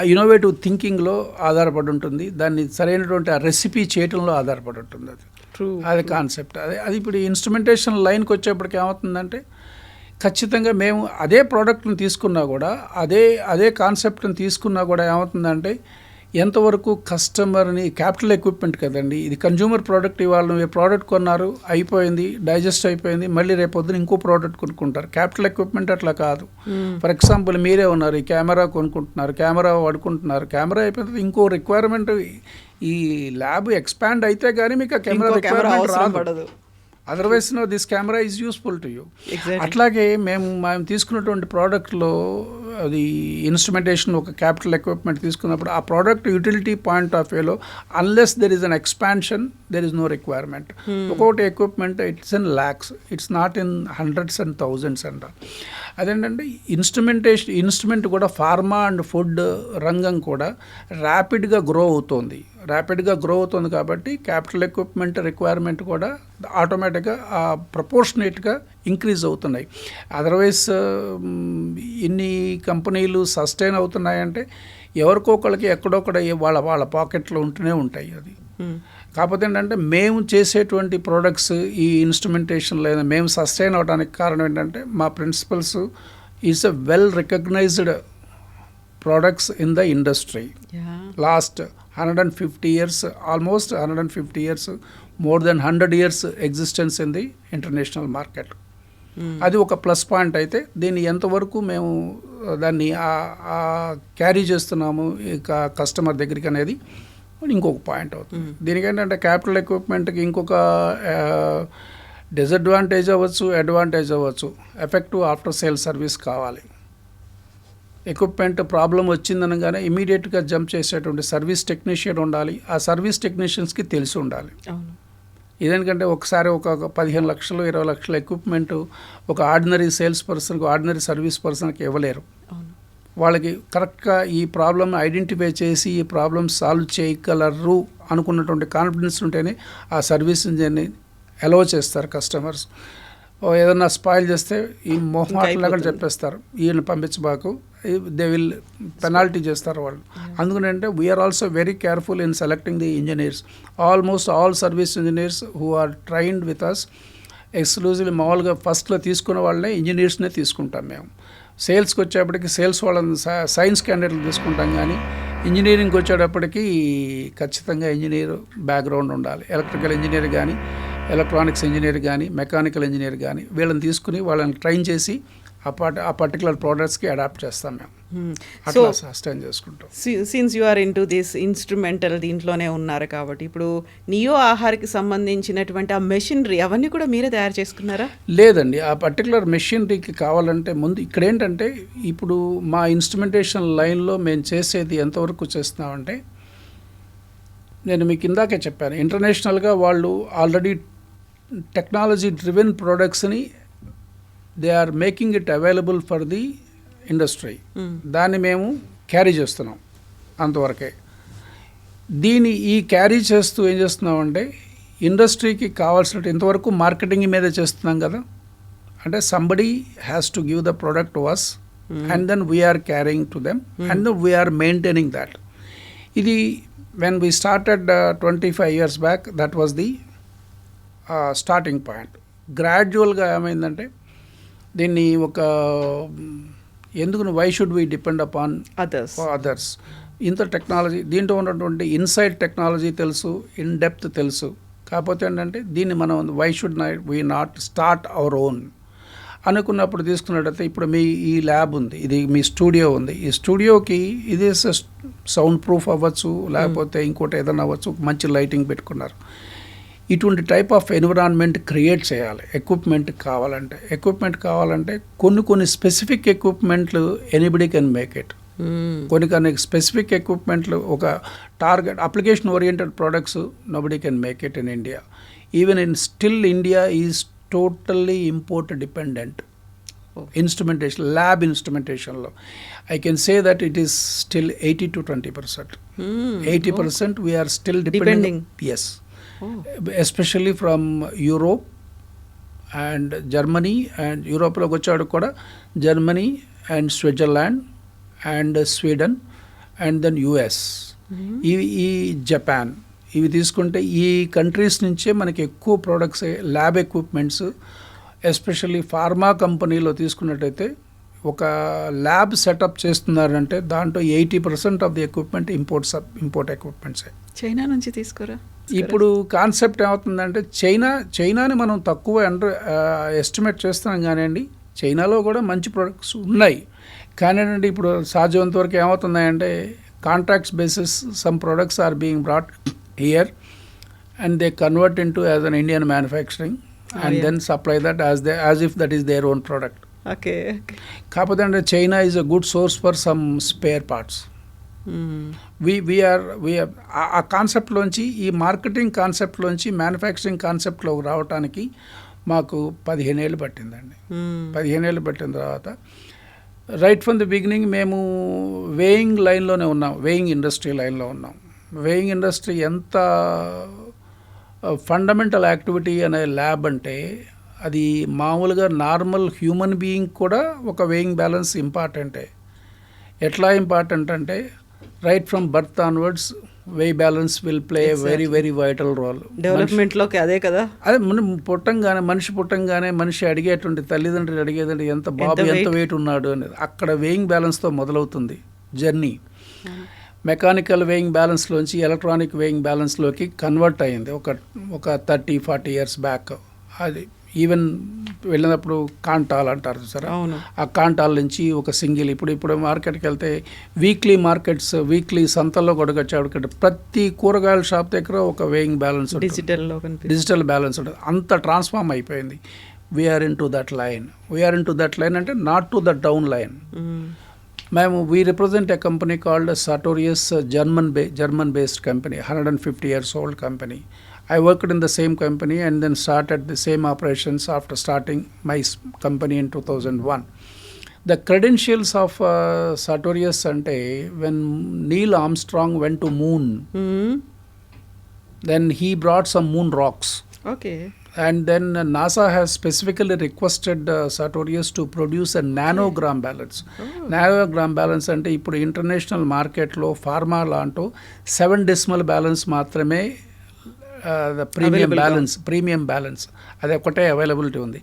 ఇన్నోవేటివ్ థింకింగ్లో ఆధారపడి ఉంటుంది, దాన్ని సరైనటువంటి ఆ రెసిపీ చేయటంలో ఆధారపడి ఉంటుంది. అది కాన్సెప్ట్. అది ఇప్పుడు ఇన్స్ట్రుమెంటేషన్ లైన్కి వచ్చేప్పటికి ఏమవుతుందంటే, ఖచ్చితంగా మేము అదే ప్రోడక్ట్ని తీసుకున్నా కూడా, అదే కాన్సెప్ట్ని తీసుకున్నా కూడా ఏమవుతుందంటే, ఎంతవరకు కస్టమర్ని, క్యాపిటల్ ఎక్విప్మెంట్ కదండి ఇది, కన్జ్యూమర్ ప్రోడక్ట్. ఇవాళ మీరు ప్రోడక్ట్ కొన్నారు, అయిపోయింది, డైజెస్ట్ అయిపోయింది, మళ్ళీ రేపొద్దున ఇంకో ప్రోడక్ట్ కొనుక్కుంటారు. క్యాపిటల్ ఎక్విప్మెంట్ అట్లా కాదు. ఫర్ ఎగ్జాంపుల్ మీరే ఉన్నారు, ఈ కెమెరా కొనుక్కుంటున్నారు, కెమెరా వాడుకుంటున్నారు, కెమెరా అయిపోతుంది, ఇంకో రిక్వైర్మెంట్ ఈ ల్యాబ్ ఎక్స్పాండ్ అయితే కానీ మీకు ఆ కెమెరా రిక్వైర్మెంట్ రాదు. Otherwise this camera is useful to you. అట్లాగే మేము తీసుకున్నటువంటి ప్రోడక్ట్లో అది ఇన్స్ట్రుమెంటేషన్, ఒక క్యాపిటల్ ఎక్విప్మెంట్ తీసుకున్నప్పుడు ఆ ప్రోడక్ట్ యూటిలిటీ పాయింట్ ఆఫ్ వ్యూలో unless there is an expansion there is no requirement. ఒక్కొక్కటి equipment it's in lakhs, it's not in hundreds and thousands అంట. అదేంటంటే ఇన్స్ట్రుమెంట్ కూడా ఫార్మా అండ్ ఫుడ్ రంగం కూడా ర్యాపిడ్గా గ్రో అవుతుంది కాబట్టి క్యాపిటల్ ఎక్విప్మెంట్ రిక్వైర్మెంట్ కూడా ఆటోమేటిక్గా ప్రపోర్షనేట్గా ఇంక్రీజ్ అవుతున్నాయి. అదర్వైజ్ ఇన్ని కంపెనీలు సస్టైన్ అవుతున్నాయంటే ఎవరికొకళ్ళకి ఎక్కడొక్కడ వాళ్ళ పాకెట్లో ఉంటూనే ఉంటాయి. అది కాకపోతే ఏంటంటే మేము చేసేటువంటి ప్రోడక్ట్స్ ఈ ఇన్స్ట్రుమెంటేషన్ లేదా మేము సస్టైన్ అవడానికి కారణం ఏంటంటే మా principles is a well recognised products in the industry. Last 150 years, almost 150 years, more than 100 years existence in the international market. అది ఒక ప్లస్ పాయింట్. అయితే దీన్ని ఎంతవరకు మేము దాన్ని క్యారీ చేస్తున్నాము ఇక కస్టమర్ దగ్గరికి అనేది ఇంకొక పాయింట్ అవుతుంది. దీనికేంటంటే క్యాపిటల్ ఎక్విప్మెంట్కి ఇంకొక డిసడ్వాంటేజ్ అవ్వచ్చు, అడ్వాంటేజ్ అవ్వచ్చు. ఎఫెక్టివ్ ఆఫ్టర్ సేల్ సర్వీస్ కావాలి. ఎక్విప్మెంట్ ప్రాబ్లం వచ్చిందనగానే ఇమీడియట్గా జంప్ చేసేటువంటి సర్వీస్ టెక్నీషియన్ ఉండాలి. ఆ సర్వీస్ టెక్నీషియన్స్కి తెలిసి ఉండాలి. ఇదేంటంటే ఒకసారి ఒక 15 లక్షలు 20 లక్షల ఎక్విప్మెంట్ ఒక ఆర్డినరీ సేల్స్ పర్సన్కి, ఆర్డినరీ సర్వీస్ పర్సన్కి ఇవ్వలేరు. వాళ్ళకి కరెక్ట్గా ఈ ప్రాబ్లమ్ ఐడెంటిఫై చేసి ఈ ప్రాబ్లమ్ సాల్వ్ చేయగలరు అనుకున్నటువంటి కాన్ఫిడెన్స్ ఉంటేనే ఆ సర్వీస్ ఇంజన్ని అలౌ చేస్తారు కస్టమర్స్. ఏదన్నా స్పాయిల్ చేస్తే ఈ మొహమాటలాగా చెప్పేస్తారు, ఈయన పంపించబాకు, దే విల్ పెనాల్టీ చేస్తారు వాళ్ళు. అందుకనంటే we're also very careful in selecting the engineers. Almost all service engineers who are trained with us exclusively మామూలుగా ఫస్ట్లో తీసుకున్న వాళ్ళనే ఇంజనీర్స్నే తీసుకుంటాం మేము. సేల్స్కి వచ్చేప్పటికి సేల్స్ వాళ్ళని సైన్స్ క్యాండిడేట్లు తీసుకుంటాం, కానీ ఇంజనీరింగ్కి వచ్చేటప్పటికి ఖచ్చితంగా ఇంజనీర్ బ్యాక్గ్రౌండ్ ఉండాలి. ఎలక్ట్రికల్ ఇంజనీర్ కానీ, ఎలక్ట్రానిక్స్ ఇంజనీర్ కానీ, మెకానికల్ ఇంజనీర్ కానీ వీళ్ళని తీసుకుని వాళ్ళని ట్రైన్ చేసి ఆ పర్టికులర్ ప్రోడక్ట్స్కి అడాప్ట్ చేస్తాం మేము. అట్లా సస్టైన్ చేసుకుంటాం. Since you are into this instrumental దీంట్లోనే ఉన్నారు కాబట్టి ఇప్పుడు నియో ఆహార్కి సంబంధించినటువంటి ఆ మెషినరీ అవన్నీ కూడా మీరే తయారు చేసుకున్నారా? లేదండి, ఆ పర్టికులర్ మెషినరీకి కావాలంటే ముందు ఇక్కడ ఏంటంటే ఇప్పుడు మా ఇన్స్ట్రుమెంటేషన్ లైన్లో మేము చేసేది ఎంతవరకు చేస్తున్నామంటే, నేను మీకు ఇందాకే చెప్పాను, ఇంటర్నేషనల్గా వాళ్ళు ఆల్రెడీ టెక్నాలజీ డ్రివెన్ ప్రోడక్ట్స్ని they are making it available for the industry. దాన్ని మేము క్యారీ చేస్తున్నాం అంతవరకే. ఈ క్యారీ చేస్తూ ఏం చేస్తున్నామంటే ఇండస్ట్రీకి కావాల్సిన ఇంతవరకు మార్కెటింగ్ మీదే చేస్తున్నాం కదా. అంటే somebody has to give the product to us and then we're carrying to them and then we're maintaining that. ఇది when we started 25 years back, that was the starting point. గ్రాడ్యువల్గా ఏమైందంటే దీన్ని ఒక ఎందుకు why should we depend upon others, ఇంత technology దీంట్లో ఉన్నటువంటి inside technology తెలుసు, ఇన్ డెప్త్ తెలుసు. కాకపోతే ఏంటంటే దీన్ని మనం why should we not start our own అనుకున్నప్పుడు తీసుకున్నట్టయితే ఇప్పుడు ఈ ల్యాబ్ ఉంది, ఇది మీ స్టూడియో ఉంది. ఈ స్టూడియోకి ఇది సౌండ్ ప్రూఫ్ అవ్వచ్చు, లేకపోతే ఇంకోటి ఏదైనా అవ్వచ్చు, మంచి లైటింగ్ పెట్టుకున్నారు. ఇటువంటి టైప్ ఆఫ్ ఎన్విరాన్మెంట్ క్రియేట్ చేయాలి. ఎక్విప్మెంట్ కావాలంటే కొన్ని స్పెసిఫిక్ ఎక్విప్మెంట్లు ఎనీబడి కెన్ మేక్ ఇట్. కొన్ని స్పెసిఫిక్ ఎక్విప్మెంట్లు ఒక target application oriented products nobody can make it in India. Even still India is totally import dependent. Instrumentation, lab ఇన్స్ట్రుమెంటేషన్లో I can say that it is still 80 to 20%. 80% we're still depending. Yes, especially from Europe and Germany. And యూరోప్లోకి వచ్చాడు కూడా Germany and Switzerland and Sweden and then US, ఈ Japan, ఇవి తీసుకుంటే ఈ countries నుంచే మనకి ఎక్కువ products lab equipments, especially pharma కంపెనీలో తీసుకున్నట్టయితే ఒక ల్యాబ్ సెటప్ చేస్తున్నారంటే దాంట్లో 80% ఆఫ్ ది ఎక్విప్మెంట్ ఇంపోర్ట్ ఎక్విప్మెంట్సే. చైనా నుంచి తీసుకోరా? ఇప్పుడు కాన్సెప్ట్ ఏమవుతుందంటే చైనాని మనం తక్కువ ఎస్టిమేట్ చేస్తున్నాం కానివ్వండి, చైనాలో కూడా మంచి ప్రొడక్ట్స్ ఉన్నాయి. కానీ ఇప్పుడు సాధ్యమైనంత వరకు ఏమవుతున్నాయంటే contracts basis some products are being brought here and they convert into as an Indian manufacturing and then supply that as if that is their own product. కాకపోతే అంటే China is a good source for some spare parts. ఆ కాన్సెప్ట్లోంచి, ఈ marketing కాన్సెప్ట్లోంచి manufacturing కాన్సెప్ట్లోకి రావడానికి మాకు 15 ఏళ్ళు పట్టిందండి. 15 ఏళ్ళు పట్టిన తర్వాత రైట్ ఫ్రమ్ ది బిగినింగ్ మేము వేయింగ్ లైన్లోనే ఉన్నాం, వేయింగ్ ఇండస్ట్రీ లైన్లో ఉన్నాం. వేయింగ్ ఇండస్ట్రీ ఎంత ఫండమెంటల్ యాక్టివిటీ అనే ల్యాబ్ అంటే అది మామూలుగా నార్మల్ హ్యూమన్ బీయింగ్ కూడా ఒక వేయింగ్ బ్యాలెన్స్ ఇంపార్టెంటే. ఎట్లా ఇంపార్టెంట్ అంటే right from birth onwards weigh balance will play very very vital role డెవలప్మెంట్లోకి. అదే కదా, అదే మనిషి పుట్టంగానే మనిషి అడిగేటువంటి తల్లిదండ్రులు అడిగేదంటే ఎంత బాబు ఎంత వెయిట్ ఉన్నాడు అనేది. అక్కడ వేయింగ్ బ్యాలెన్స్తో మొదలవుతుంది జర్నీ. మెకానికల్ వేయింగ్ బ్యాలెన్స్లోంచి ఎలక్ట్రానిక్ వేయింగ్ బ్యాలెన్స్లోకి కన్వర్ట్ అయింది ఒక 30-40 years బ్యాక్. అది ఈవెన్ వెళ్ళినప్పుడు కాంటాల్ అంటారు సరే, ఆ కాంటాల్ నుంచి ఒక సింగిల్ ఇప్పుడు మార్కెట్కి వెళ్తే వీక్లీ సంతల్లో కొడగచ్చాడు ప్రతి కూరగాయల షాప్ దగ్గర ఒక వేయింగ్ బ్యాలెన్స్ డిజిటల్ బ్యాలెన్స్ ఉంటుంది. అంత ట్రాన్స్ఫార్మ్ అయిపోయింది. We're into that line అంటే not to the down line. we represent a company called Sartorius, German based company, 150 years old company. I worked in the same company and then started the same operations after starting my company in 2001. The credentials of Sartorius ante, when Neil Armstrong went to moon, then he brought some moon rocks. Okay. And then NASA has specifically requested Sartorius to produce a nanogram balance. Nanogram balance ante ippudu international market lo pharma laanto 7 decimal balance maatrame the premium balance ade okate availability undi.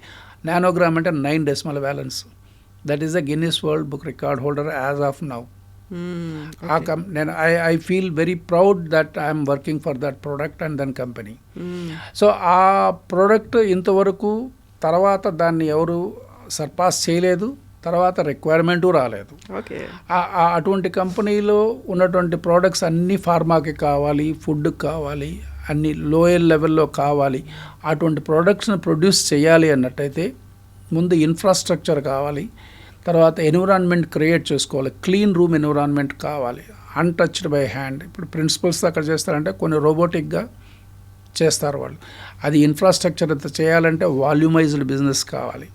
Nanogram ante 9 decimal balance. That is a Guinness World Book record holder as of now. I feel very proud that I am working for that product and then company. So ఆ product ఇంతవరకు తర్వాత దాన్ని ఎవరు surpass చేయలేదు, తర్వాత requirement రాలేదు. అటువంటి కంపెనీలో ఉన్నటువంటి ప్రోడక్ట్స్ అన్నీ ఫార్మాకి కావాలి, ఫుడ్కి కావాలి, అన్ని లోయర్ లెవెల్లో కావాలి. అటువంటి ప్రోడక్ట్స్ని ప్రొడ్యూస్ చేయాలి అన్నట్టయితే ముందు ఇన్ఫ్రాస్ట్రక్చర్ కావాలి, తర్వాత ఎన్విరాన్మెంట్ క్రియేట్ చేసుకోవాలి, క్లీన్ రూమ్ ఎన్విరాన్మెంట్ కావాలి, అన్టచ్డ్ బై హ్యాండ్. ఇప్పుడు ప్రిన్సిపల్స్ అక్కడ చేస్తారంటే కొన్ని రోబోటిక్గా చేస్తారు వాళ్ళు. అది ఇన్ఫ్రాస్ట్రక్చర్ అంతా చేయాలంటే వాల్యూమైజ్డ్ బిజినెస్ కావాలి.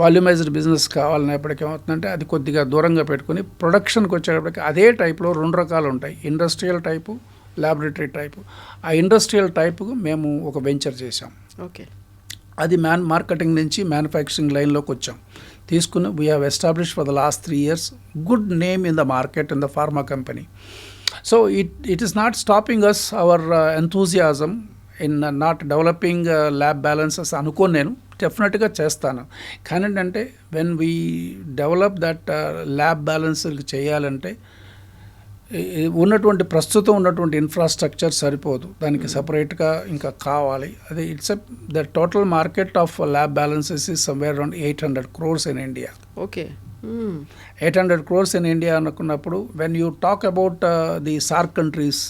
వాల్యూమైజ్డ్ బిజినెస్ కావాలనేప్పటికీ ఏమవుతుందంటే అది కొద్దిగా దూరంగా పెట్టుకుని ప్రొడక్షన్కి వచ్చేటప్పటికి అదే టైప్లో 2 రకాలు ఉంటాయి, ఇండస్ట్రియల్ టైపు, ల్యాబొరేటరీ టైపు. ఆ ఇండస్ట్రియల్ టైపుకు మేము ఒక వెంచర్ చేసాం. అది మార్కెటింగ్ నుంచి మ్యానుఫ్యాక్చరింగ్ లైన్లోకి వచ్చాం. తీసుకుని we have establish for the last 3 years good name in the market in the pharma company. So it is not stopping us our enthusiasm in not developing lab balances అనుకోని నేను డెఫినెట్గా చేస్తాను. కానీ ఏంటంటే when we develop that lab balance చేయాలంటే ప్రస్తుతం ఉన్నటువంటి infrastructure సరిపోదు, దానికి సపరేట్గా ఇంకా కావాలి. అది the total market of lab balances is somewhere around 800 crores in India. 800 crores in India అనుకున్నప్పుడు when you talk about the SAARC countries,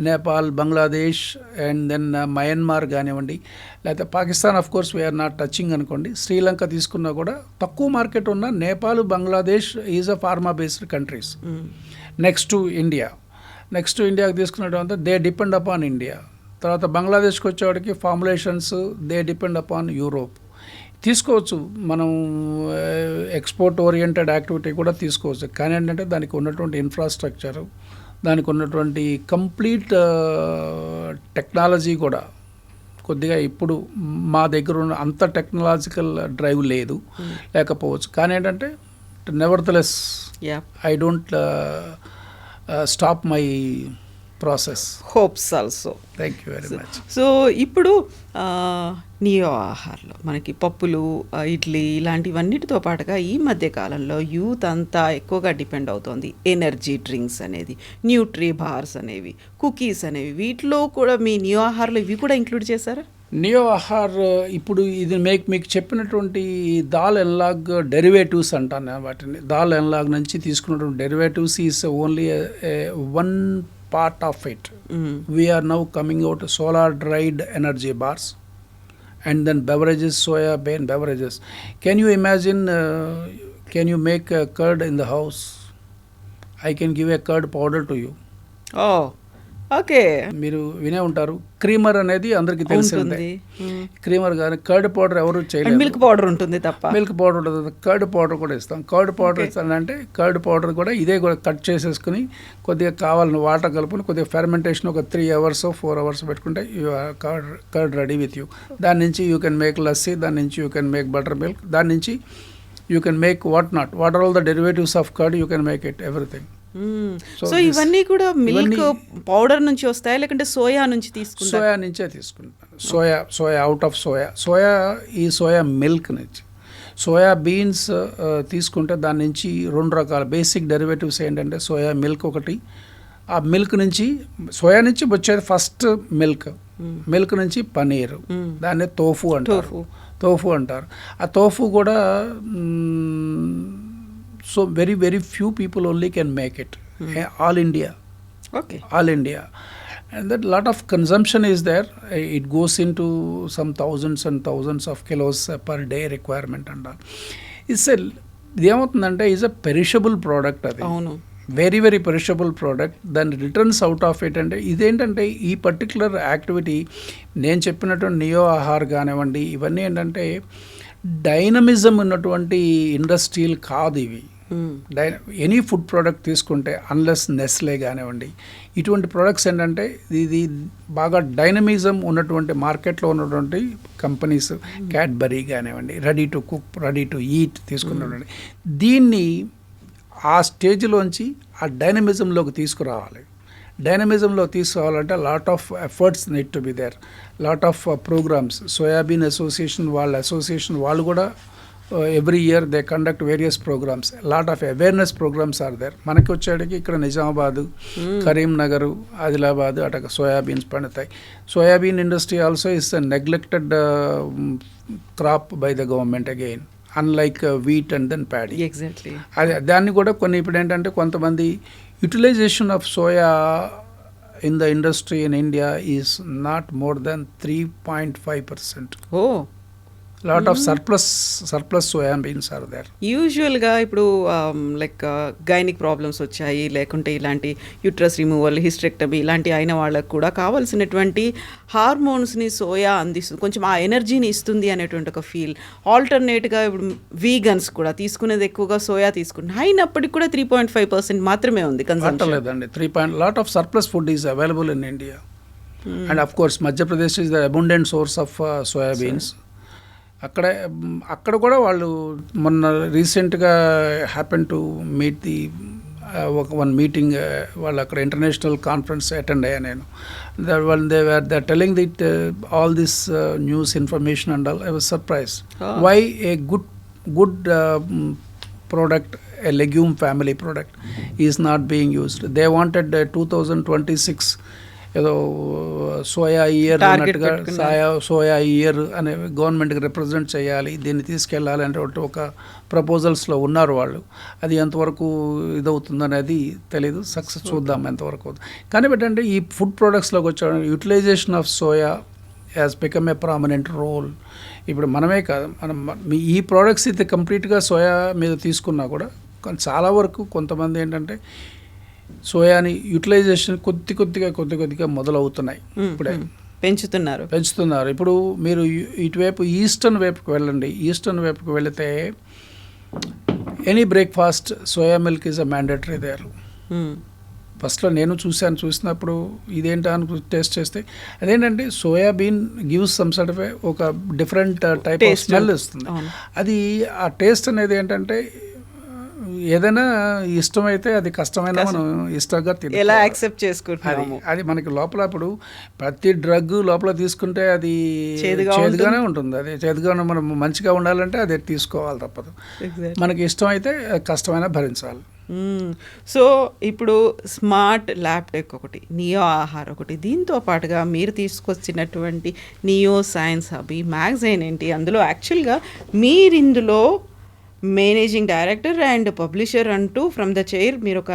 Nepal, Bangladesh and then Myanmar కానివ్వండి, లేకపోతే Pakistan of course we are not touching అనుకోండి, శ్రీలంక తీసుకున్నా కూడా తక్కువ మార్కెట్ ఉన్న Nepal, Bangladesh is a pharma based countries. Next to ఇండియాకి తీసుకున్నట్టు దే డిపెండ్ అపాన్ ఇండియా. తర్వాత బంగ్లాదేశ్కి వచ్చేవాడికి formulations they depend upon Europe. తీసుకోవచ్చు, మనం ఎక్స్పోర్ట్ ఓరియంటెడ్ యాక్టివిటీ కూడా తీసుకోవచ్చు. కానీ ఏంటంటే దానికి ఉన్నటువంటి ఇన్ఫ్రాస్ట్రక్చరు, దానికి ఉన్నటువంటి కంప్లీట్ టెక్నాలజీ కూడా కొద్దిగా ఇప్పుడు మా దగ్గర ఉన్న అంత టెక్నాలజికల్ డ్రైవ్ లేకపోవచ్చు. కానీ ఏంటంటే నెవర్తలెస్ I don't stop my process. Hopes also. Thank you very much. So ఇప్పుడు నియో ఆహార్లో మనకి పప్పులు, ఇడ్లీ ఇలాంటివన్నిటితో పాటుగా ఈ మధ్య కాలంలో యూత్ అంతా ఎక్కువగా డిపెండ్ అవుతోంది ఎనర్జీ డ్రింక్స్ అనేది, న్యూట్రీ బార్స్ అనేవి, కుకీస్ అనేవి. వీటిలో కూడా మీ నియో ఆహార్లో ఇవి కూడా ఇంక్లూడ్ చేశారా? నియో ఆహార్ ఇప్పుడు ఇది మీకు చెప్పినటువంటి దాల్ ఎన్లాగ్ డెరివేటివ్స్ అంటాను వాటిని. దాల్ ఎన్లాగ్ నుంచి తీసుకున్నటువంటి derivatives is only one part of it. We are now coming out solar dried energy bars and then beverages, soya bean beverages. Can you imagine, can you make a curd in the house? I can give a curd powder to you. Oh, okay. మీరు వినే ఉంటారు, creamer అనేది అందరికీ తెలిసిందే. Creamer కానీ curd powder ఎవరు చేయలేదు. Milk powder ఉంటుంది తప్ప, మిల్క్ పౌడర్ ఉంటుంది. కర్డ్ పౌడర్ కూడా ఇస్తాం. కర్డ్ పౌడర్ ఇస్తానంటే కర్డ్ పౌడర్ కూడా ఇదే కూడా కట్ చేసేసుకుని కొద్దిగా కావాలని వాటర్ కలుపుని కొద్దిగా ఫెర్మెంటేషన్ ఒక 3 hours 4 hours పెట్టుకుంటే కర్డ్ రెడీ విత్ యూ. దాని నుంచి యూ కెన్ మేక్ లస్సీ, దాని నుంచి you can make buttermilk, దాని నుంచి you can make what are all the derivatives of curd, you can make it everything. So ఇవన్నీ కూడా మిల్క్ పౌడర్ నుంచి వస్తాయి లేకుంటే సోయా నుంచి తీసుకుంటారు? సోయా నుంచే తీసుకుంటాను. Soya out of soya milk నుంచి. సోయా బీన్స్ తీసుకుంటే దాని నుంచి 2 రకాల బేసిక్ డెరివేటివ్స్ ఏంటంటే సోయా మిల్క్ ఒకటి, ఆ మిల్క్ నుంచి సోయా నుంచి వచ్చేది ఫస్ట్ మిల్క్ నుంచి పనీర్, దాన్ని తోఫు అంటారు. తోఫు అంటారు. ఆ తోఫు కూడా so very very few people only can make it all India. Okay. All India. And that lot of consumption is there. It goes into some thousands and thousands of kilos per day requirement and all. ఇదేమవుతుందంటే is a perishable product. అది అవును, very very perishable product. దాని returns out of it అంటే ఇదేంటంటే ఈ particular activity నేను చెప్పినటువంటి neo Aahar కానివ్వండి, ఇవన్నీ ఏంటంటే డైనమిజం ఉన్నటువంటి ఇండస్ట్రీలు కాదు ఇవి. ఎనీ ఫుడ్ ప్రోడక్ట్ తీసుకుంటే అన్లెస్ నెస్లే కానివ్వండి, ఇటువంటి ప్రోడక్ట్స్ ఏంటంటే ఇది బాగా డైనమిజం ఉన్నటువంటి మార్కెట్లో ఉన్నటువంటి కంపెనీస్. క్యాడ్బరీ కానివ్వండి, ready to cook, ready to eat తీసుకున్నటువంటి దీన్ని ఆ స్టేజ్లోంచి ఆ డైనమిజంలోకి తీసుకురావాలి. డైనమిజంలో తీసుకురావాలంటే lot of efforts need to be there, lot of programmes. Soybean association వాళ్ళు కూడా every year they conduct various programmes. Lot of awareness programmes are there. మనకి వచ్చేటికి ఇక్కడ నిజామాబాదు, కరీంనగర్, ఆదిలాబాద్ అటు సోయాబీన్స్ పండుతాయి. Soybean industry also is a neglected crop by the government again, unlike wheat and then paddy. Exactly. అది దాన్ని కూడా కొన్ని ఇప్పుడు ఏంటంటే కొంతమంది utilisation of soya in the industry in India is not more than 3.5%. Oh, lot of surplus soybeans are there. యూజువల్గా ఇప్పుడు like gynaec problems వచ్చాయి, లేకుంటే ఇలాంటి యూట్రస్ రిమూవల్, హిస్టెక్టమీ ఇలాంటి అయిన వాళ్ళకు కూడా కావాల్సినటువంటి హార్మోన్స్ని సోయా అందిస్తుంది, కొంచెం ఆ ఎనర్జీని ఇస్తుంది అనేటువంటి ఒక ఫీల్. ఆల్టర్నేట్గా ఇప్పుడు వీగన్స్ కూడా తీసుకునేది ఎక్కువగా సోయా తీసుకుంటున్నారు, అయినప్పటికీ కూడా 3.5% మాత్రమే ఉంది కన్సంప్షన్. లేదండి, lot of surplus food is available in India. And of course Madhya Pradesh is the abundant source of soybeans. అక్కడ కూడా వాళ్ళు మొన్న రీసెంట్గా happen to meet the one meeting. వాళ్ళు అక్కడ ఇంటర్నేషనల్ కాన్ఫరెన్స్ అటెండ్ అయ్యా నేను. They telling that all this news information and all. I was surprise why a good product, a legume family product, is not being used. They wanted 2026 ఏదో soya year అన్నట్టుగా soya year అనే గవర్నమెంట్కి represent చేయాలి, దీన్ని తీసుకెళ్ళాలి అంటే ఒక ప్రపోజల్స్లో ఉన్నారు వాళ్ళు. అది ఎంతవరకు ఇదవుతుందనేది తెలీదు, సక్సెస్ చూద్దాం ఎంతవరకు అవుతుంది. కానీ ఏంటంటే ఈ ఫుడ్ ప్రోడక్ట్స్లోకి వచ్చే utilisation of soya has become a prominent role. ఇప్పుడు మనమే కాదు, ఈ ప్రోడక్ట్స్ అయితే కంప్లీట్గా సోయా మీద తీసుకున్నా కూడా చాలా వరకు కొంతమంది ఏంటంటే సోయాని యూటిలైజేషన్ కొద్ది కొద్దిగా మొదలవుతున్నాయి. ఇప్పుడే పెంచుతున్నారు. ఇప్పుడు మీరు ఇటువైపు ఈస్టర్న్ వైపుకి వెళ్ళండి. ఈస్టర్న్ వైపుకి వెళితే any breakfast soya milk is a mandatory there. ఫస్ట్లో నేను చూసినప్పుడు ఇదేంటా అని టేస్ట్ చేస్తే అదేంటంటే soybean gives some sort of ఒక డిఫరెంట్ టైప్ ఆఫ్ స్మెల్ ఇస్తుంది. అది ఆ టేస్ట్ అనేది ఏంటంటే ఏదైనా ఇష్టమైతే అది కష్టమైనా మనం ఇష్టంగా ఎలా యాక్సెప్ట్ చేసుకుంటాము. అది మనకి లోపల ఇప్పుడు ప్రతి డ్రగ్ లోపల తీసుకుంటే అది చేదుగానే ఉంటుంది. అది చేదుగా మనం మంచిగా ఉండాలంటే అది తీసుకోవాలి తప్పదు. మనకి ఇష్టమైతే కష్టమైనా భరించాలి. సో ఇప్పుడు స్మార్ట్ ల్యాబ్టెక్ ఒకటి, నియో ఆహార్ ఒకటి, దీంతో పాటుగా మీరు తీసుకొచ్చినటువంటి నియో సైన్స్ హబ్ ఈ మ్యాగజైన్ ఏంటి, అందులో యాక్చువల్గా మీరు ఇందులో మేనేజింగ్ డైరెక్టర్ అండ్ పబ్లిషర్ అంటూ ఫ్రమ్ ద చైర్ మీరు ఒక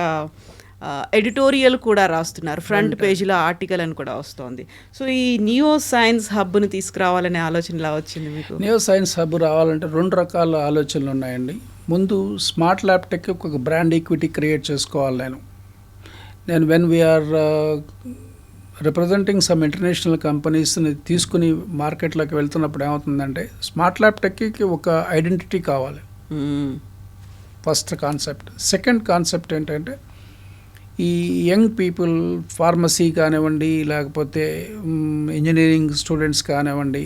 ఎడిటోరియల్ కూడా రాస్తున్నారు, ఫ్రంట్ పేజీలో ఆర్టికల్ అని కూడా వస్తుంది. సో ఈ నియో సైన్స్ హబ్ని తీసుకురావాలనే ఆలోచన ఎలా వచ్చింది మీకు? నియో సైన్స్ హబ్ రావాలంటే 2 రకాల ఆలోచనలు ఉన్నాయండి. ముందు స్మార్ట్ ల్యాబ్టెక్ ఒక బ్రాండ్ ఈక్విటీ క్రియేట్ చేసుకోవాలి. నేను when we're representing some international కంపెనీస్ని తీసుకుని మార్కెట్లోకి వెళ్తున్నప్పుడు ఏమవుతుందంటే స్మార్ట్ ల్యాబ్టెక్కి ఒక ఐడెంటిటీ కావాలి. First concept. సెకండ్ కాన్సెప్ట్ ఏంటంటే ఈ యంగ్ పీపుల్, ఫార్మసీ కానివ్వండి, లేకపోతే ఇంజనీరింగ్ స్టూడెంట్స్ కానివ్వండి,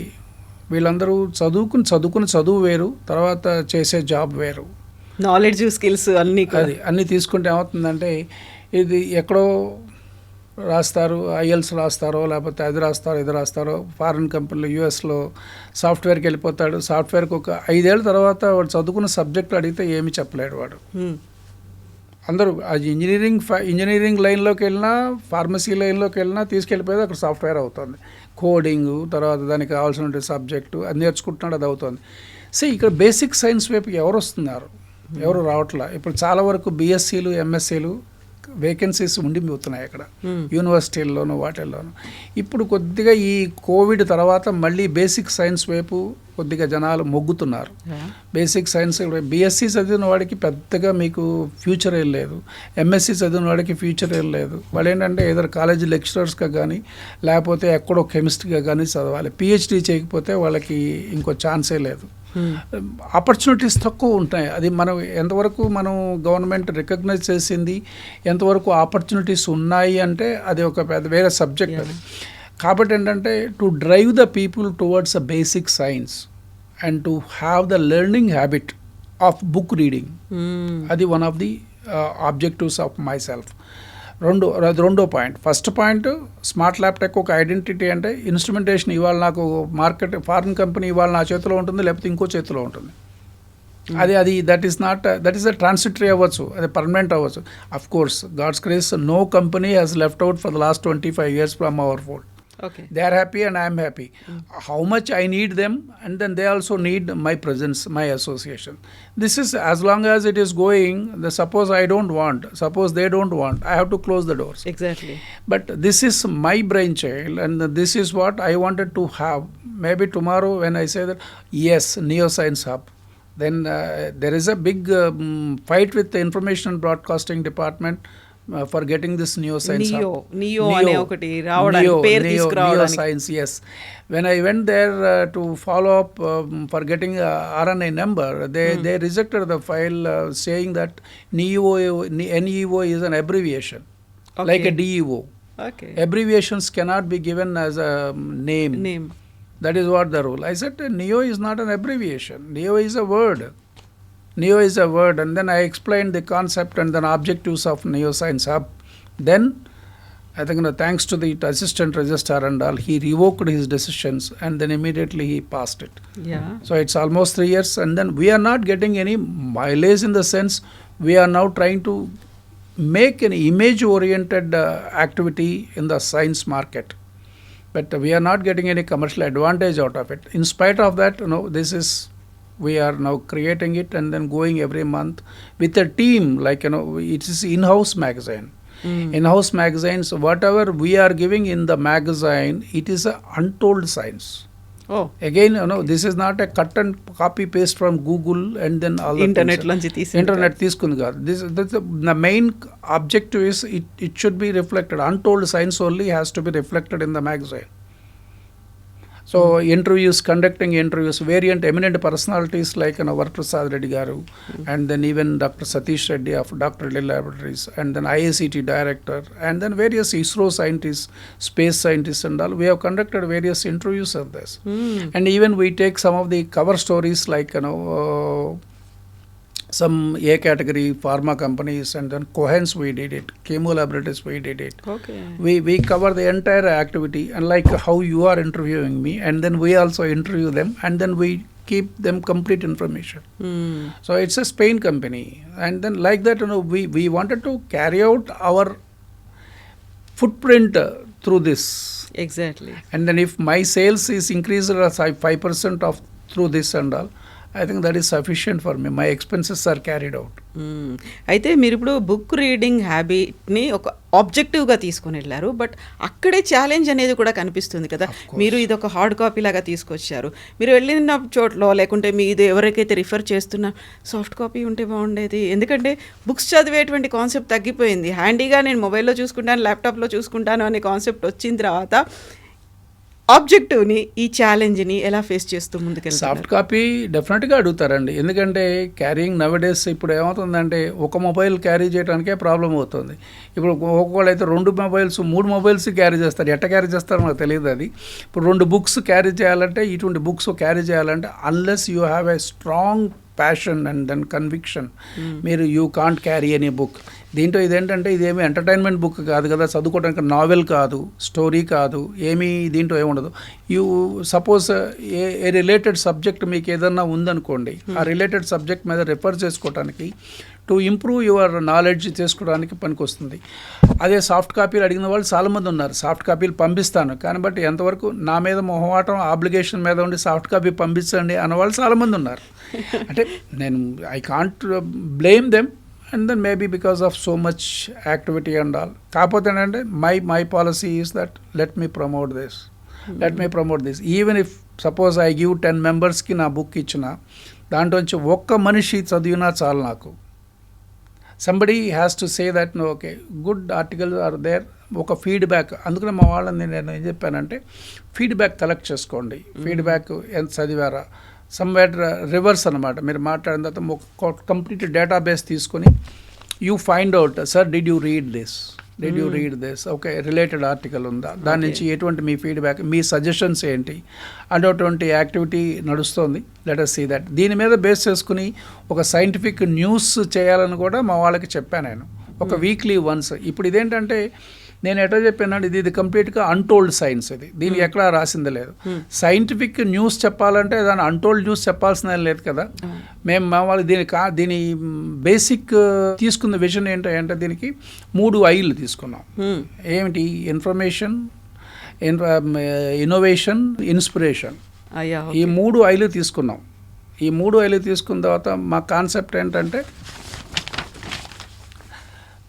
వీళ్ళందరూ చదువుకుని చదువు వేరు, తర్వాత చేసే జాబ్ వేరు. నాలెడ్జ్, స్కిల్స్ అన్నీ తీసుకుంటే ఏమవుతుందంటే ఇది ఎక్కడో రాస్తారు, ఐఎల్స్ రాస్తారో లేకపోతే అది రాస్తారో ఫారిన్ కంపెనీలో యూఎస్లో సాఫ్ట్వేర్కి వెళ్ళిపోతాడు. సాఫ్ట్వేర్కి ఒక 5 ఏళ్ళ తర్వాత వాడు చదువుకున్న సబ్జెక్టులు అడిగితే ఏమీ చెప్పలేడు వాడు. అందరూ అది ఇంజనీరింగ్ లైన్లోకి వెళ్ళినా, ఫార్మసీ లైన్లోకి వెళ్ళినా తీసుకెళ్ళిపోయేది అక్కడ సాఫ్ట్వేర్ అవుతుంది. కోడింగ్, తర్వాత దానికి కావాల్సిన సబ్జెక్టు అది నేర్చుకుంటున్నాడు, అది అవుతుంది. సో ఇక్కడ బేసిక్ సైన్స్ వైపు ఎవరు వస్తున్నారు, ఎవరు రావట్లా. ఇప్పుడు చాలా వరకు బీఎస్సీలు, ఎంఎస్సీలు వేకెన్సీస్ ఉండిపోతున్నాయి అక్కడ యూనివర్సిటీల్లోనూ వాటిల్లోనూ. ఇప్పుడు కొద్దిగా ఈ కోవిడ్ తర్వాత మళ్ళీ బేసిక్ సైన్స్ వైపు కొద్దిగా జనాలు మొగ్గుతున్నారు. బేసిక్ సైన్స్ బీఎస్సీ చదివిన వాడికి పెద్దగా మీకు ఫ్యూచర్ ఏం లేదు, ఎంఎస్సీ చదివిన వాడికి ఫ్యూచర్ ఏం లేదు. వాళ్ళు ఏంటంటే ఏదో కాలేజీ లెక్చరర్స్గా కానీ లేకపోతే ఎక్కడో కెమిస్ట్రీగా కానీ చదవాలి. పిహెచ్డీ చేయకపోతే వాళ్ళకి ఇంకో ఛాన్సే లేదు. ఆపర్చునిటీస్ తక్కువ ఉంటాయి. అది మనం ఎంతవరకు మనం గవర్నమెంట్ రికగ్నైజ్ చేసింది, ఎంతవరకు ఆపర్చునిటీస్ ఉన్నాయి అంటే అది ఒక పెద్ద వేరే సబ్జెక్ట్ అది. కాబట్టి ఏంటంటే to drive the people towards a basic science and to have the learning habit of book reading, అది one of the objectives of my self. రెండో point. First point, smart laptop ఒక ఐడెంటిటీ అంటే instrumentation ఇవాళ నాకు market foreign company ఇవాళ నా చేతిలో ఉంటుంది, లేకపోతే ఇంకో చేతిలో ఉంటుంది. అది దట్ ఈస్ ద ట్రాన్సిటరీ అవ్వచ్చు, అది పర్మనెంట్ అవ్వచ్చు. Of course God's grace no company has left out for the last 25 years from our fold. Okay. They are happy and I am happy. How much I need them, and then they also need my presence, my association. This is as long as it is going. Suppose I don't want, suppose they don't want, I have to close the doors. Exactly. But this is my brainchild, and this is what I wanted to have. Maybe tomorrow when I say that yes, Neoscience Hub, then there is a big fight with the Information Broadcasting Department for getting this Neoscience Hub. Neo అనే ఒకటి రావడానికి పేరు తీసుకురావడానికి. Neoscience, yes. When I went there to follow up for getting a RNA number, they rejected the file saying that NEO is an abbreviation, Okay. like a DEO. Okay. Abbreviations cannot be given as a name. That is what the rule. I said Neo is not an abbreviation. Neo is a word. Neo is a word, and then I explained the concept and then objectives of Neoscience Hub. Then, I think thanks to the assistant registrar and all, he revoked his decisions and then immediately he passed it. Yeah. So it's almost 3 years, and then we are not getting any mileage in the sense we are now trying to make an image-oriented activity in the science market. But we are not getting any commercial advantage out of it. In spite of that, this is... we are now creating it and then going every month with a team, like it is in-house magazine. In-house magazines, whatever we are giving in the magazine, it is a untold science. Oh, again, this is not a cut and copy paste from Google and then all the internet lanchi teesindi internet తీసుకుంది కాదు. The main objective is it should be reflected. Untold science only has to be reflected in the magazine. So conducting interviews, variant eminent personalities like Varaprasad Reddy garu, and then even Dr. Satish Reddy of Dr. Reddy Laboratories, and then IACT director, and then various ISRO scientists, space scientists and all. We have conducted various interviews of this. And even we take some of the cover stories like some A category pharma companies, and then Cohance we did it, Chemo Laboratories we did it. Okay. We cover the entire activity, and like how you are interviewing me, and then we also interview them, and then we keep them complete information. So it's a Spain company, and then like that we wanted to carry out our footprint through this. Exactly. And then if my sales is increased 5% of through this and all, I think that is sufficient for me. My expenses are carried out. అయితే మీరు ఇప్పుడు book reading హ్యాబిట్ని ఒక ఆబ్జెక్టివ్గా తీసుకొని వెళ్ళారు, but అక్కడే challenge అనేది కూడా కనిపిస్తుంది కదా. మీరు ఇది ఒక హార్డ్ కాపీ లాగా తీసుకొచ్చారు. మీరు వెళ్ళిన చోట్ల లేకుంటే మీరు ఎవరికైతే రిఫర్ చేస్తున్నా సాఫ్ట్ కాపీ ఉంటే బాగుండేది, ఎందుకంటే బుక్స్ చదివేటువంటి కాన్సెప్ట్ తగ్గిపోయింది. హ్యాండీగా నేను మొబైల్లో చూసుకుంటాను, ల్యాప్టాప్లో చూసుకుంటాను అనే కాన్సెప్ట్ వచ్చిన తర్వాత ఆబ్జెక్టివ్ని, ఈ ఛాలెంజ్ని ఎలా ఫేస్ చేస్తూ ముందుకెళ్తారు? సాఫ్ట్ కాపీ డెఫినెట్గా అడుగుతారండి. ఎందుకంటే క్యారీయింగ్ నవడేస్ ఇప్పుడు ఏమవుతుందంటే ఒక మొబైల్ క్యారీ చేయడానికే ప్రాబ్లం అవుతుంది. ఇప్పుడు ఒక్కొక్కళ్ళు అయితే 2 మొబైల్స్ 3 మొబైల్స్ క్యారీ చేస్తారు. ఎట్ట క్యారీ చేస్తారో నాకు తెలియదు. అది ఇప్పుడు 2 బుక్స్ క్యారీ చేయాలంటే, ఇటువంటి బుక్స్ క్యారీ చేయాలంటే unless you have a strong passion and then conviction, మీరు you can't carry any book. దీంట్లో ఇదేంటంటే ఇదేమి ఎంటర్టైన్మెంట్ బుక్ కాదు కదా, చదువుకోవడానికి నావెల్ కాదు, స్టోరీ కాదు, ఏమీ దీంట్లో ఏముండదు. You suppose A related subject మీకు ఏదన్నా ఉందనుకోండి, ఆ రిలేటెడ్ సబ్జెక్ట్ మీద రిఫర్ చేసుకోవడానికి టు ఇంప్రూవ్ యువర్ నాలెడ్జ్ చేసుకోవడానికి పనికొస్తుంది. అదే సాఫ్ట్ కాపీలు అడిగిన వాళ్ళు చాలామంది ఉన్నారు. సాఫ్ట్ కాపీలు పంపిస్తాను కానీ బట్ ఎంతవరకు నా మీద మొహమాటం ఆబ్లిగేషన్ మీద ఉండి సాఫ్ట్ కాపీ పంపించండి అన్నవాళ్ళు చాలామంది ఉన్నారు. అంటే నేను I can't blame them and then maybe because of so much activity and all. కాకపోతే ఏంటంటే my policy is that let me promote this even if suppose I give 10 మెంబర్స్కి నా బుక్ ఇచ్చిన దాంట్లోంచి ఒక్క మనిషి చదివినా చాలు నాకు. Somebody has to say that no okay good articles are there, ఒక ఫీడ్బ్యాక్. అందుకనే మా వాళ్ళని నేను ఏం చెప్పానంటే ఫీడ్బ్యాక్ కలెక్ట్ చేసుకోండి. ఫీడ్బ్యాక్ ఎంత చదివారా, సమ్వేర్ రివర్స్ అనమాట. మీరు మాట్లాడిన తర్వాత కంప్లీట్ డేటాబేస్ తీసుకొని you find out sir did you read this okay related article ఉందా, దాని నుంచి ఎటువంటి మీ ఫీడ్బ్యాక్, మీ సజెషన్స్ ఏంటి అనేటువంటి యాక్టివిటీ నడుస్తుంది. Let us see that. దీని మీద బేస్ చేసుకుని ఒక సైంటిఫిక్ న్యూస్ చేయాలని కూడా మా వాళ్ళకి చెప్పాను నేను, ఒక వీక్లీ వన్స్. ఇప్పుడు ఇదేంటంటే నేను ఎట్లా చెప్పానంటే ఇది కంప్లీట్గా అన్టోల్డ్ సైన్స్. ఇది దీనికి ఎక్కడా రాసింది లేదు. సైంటిఫిక్ న్యూస్ చెప్పాలంటే దాని అన్టోల్డ్ న్యూస్ చెప్పాల్సిన లేదు కదా. మేము మా వాళ్ళు దీని బేసిక్ తీసుకున్న విజన్ ఏంటంటే దీనికి 3 ఐలు తీసుకున్నాం. ఏమిటి? Information, innovation, inspiration. ఈ 3 ఐలు తీసుకున్నాం. ఈ 3 ఐలు తీసుకున్న తర్వాత మా కాన్సెప్ట్ ఏంటంటే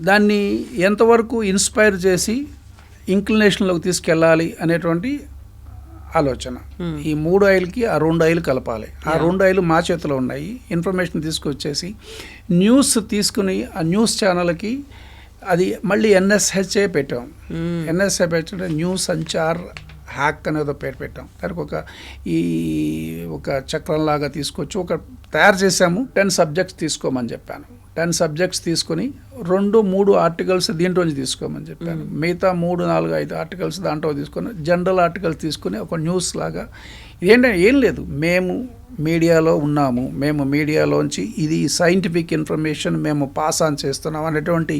దాన్ని ఎంతవరకు ఇన్స్పైర్ చేసి ఇంక్లినేషన్లోకి తీసుకెళ్ళాలి అనేటువంటి ఆలోచన. ఈ 3 ఐలకి ఆ 2 ఐలు కలపాలి. ఆ 2 ఐలు మా చేతిలో ఉన్నాయి. ఇన్ఫర్మేషన్ తీసుకొచ్చేసి న్యూస్ తీసుకుని ఆ న్యూస్ ఛానల్కి అది మళ్ళీ ఎన్ఎస్హెచ్ఏ పెట్టాం. ఎన్ఎస్హెచ్ పెట్టే న్యూస్ సంచార్ హ్యాక్ అనేది పేరు పెట్టాం. దానికి ఒక చక్రంలాగా తీసుకొచ్చి తయారు చేసాము. 10 సబ్జెక్ట్స్ తీసుకోమని చెప్పాను. 10 సబ్జెక్ట్స్ తీసుకొని 2-3 ఆర్టికల్స్ దీంట్లోంచి తీసుకోమని చెప్పాను. మిగతా 3-4-5 ఆర్టికల్స్ దాంట్లో తీసుకొని జనరల్ ఆర్టికల్స్ తీసుకొని ఒక న్యూస్ లాగా. ఏంటంటే ఏం లేదు, మేము మీడియాలో ఉన్నాము, మేము మీడియాలోంచి ఇది సైంటిఫిక్ ఇన్ఫర్మేషన్ మేము పాస్ ఆన్ చేస్తున్నాం అనేటువంటి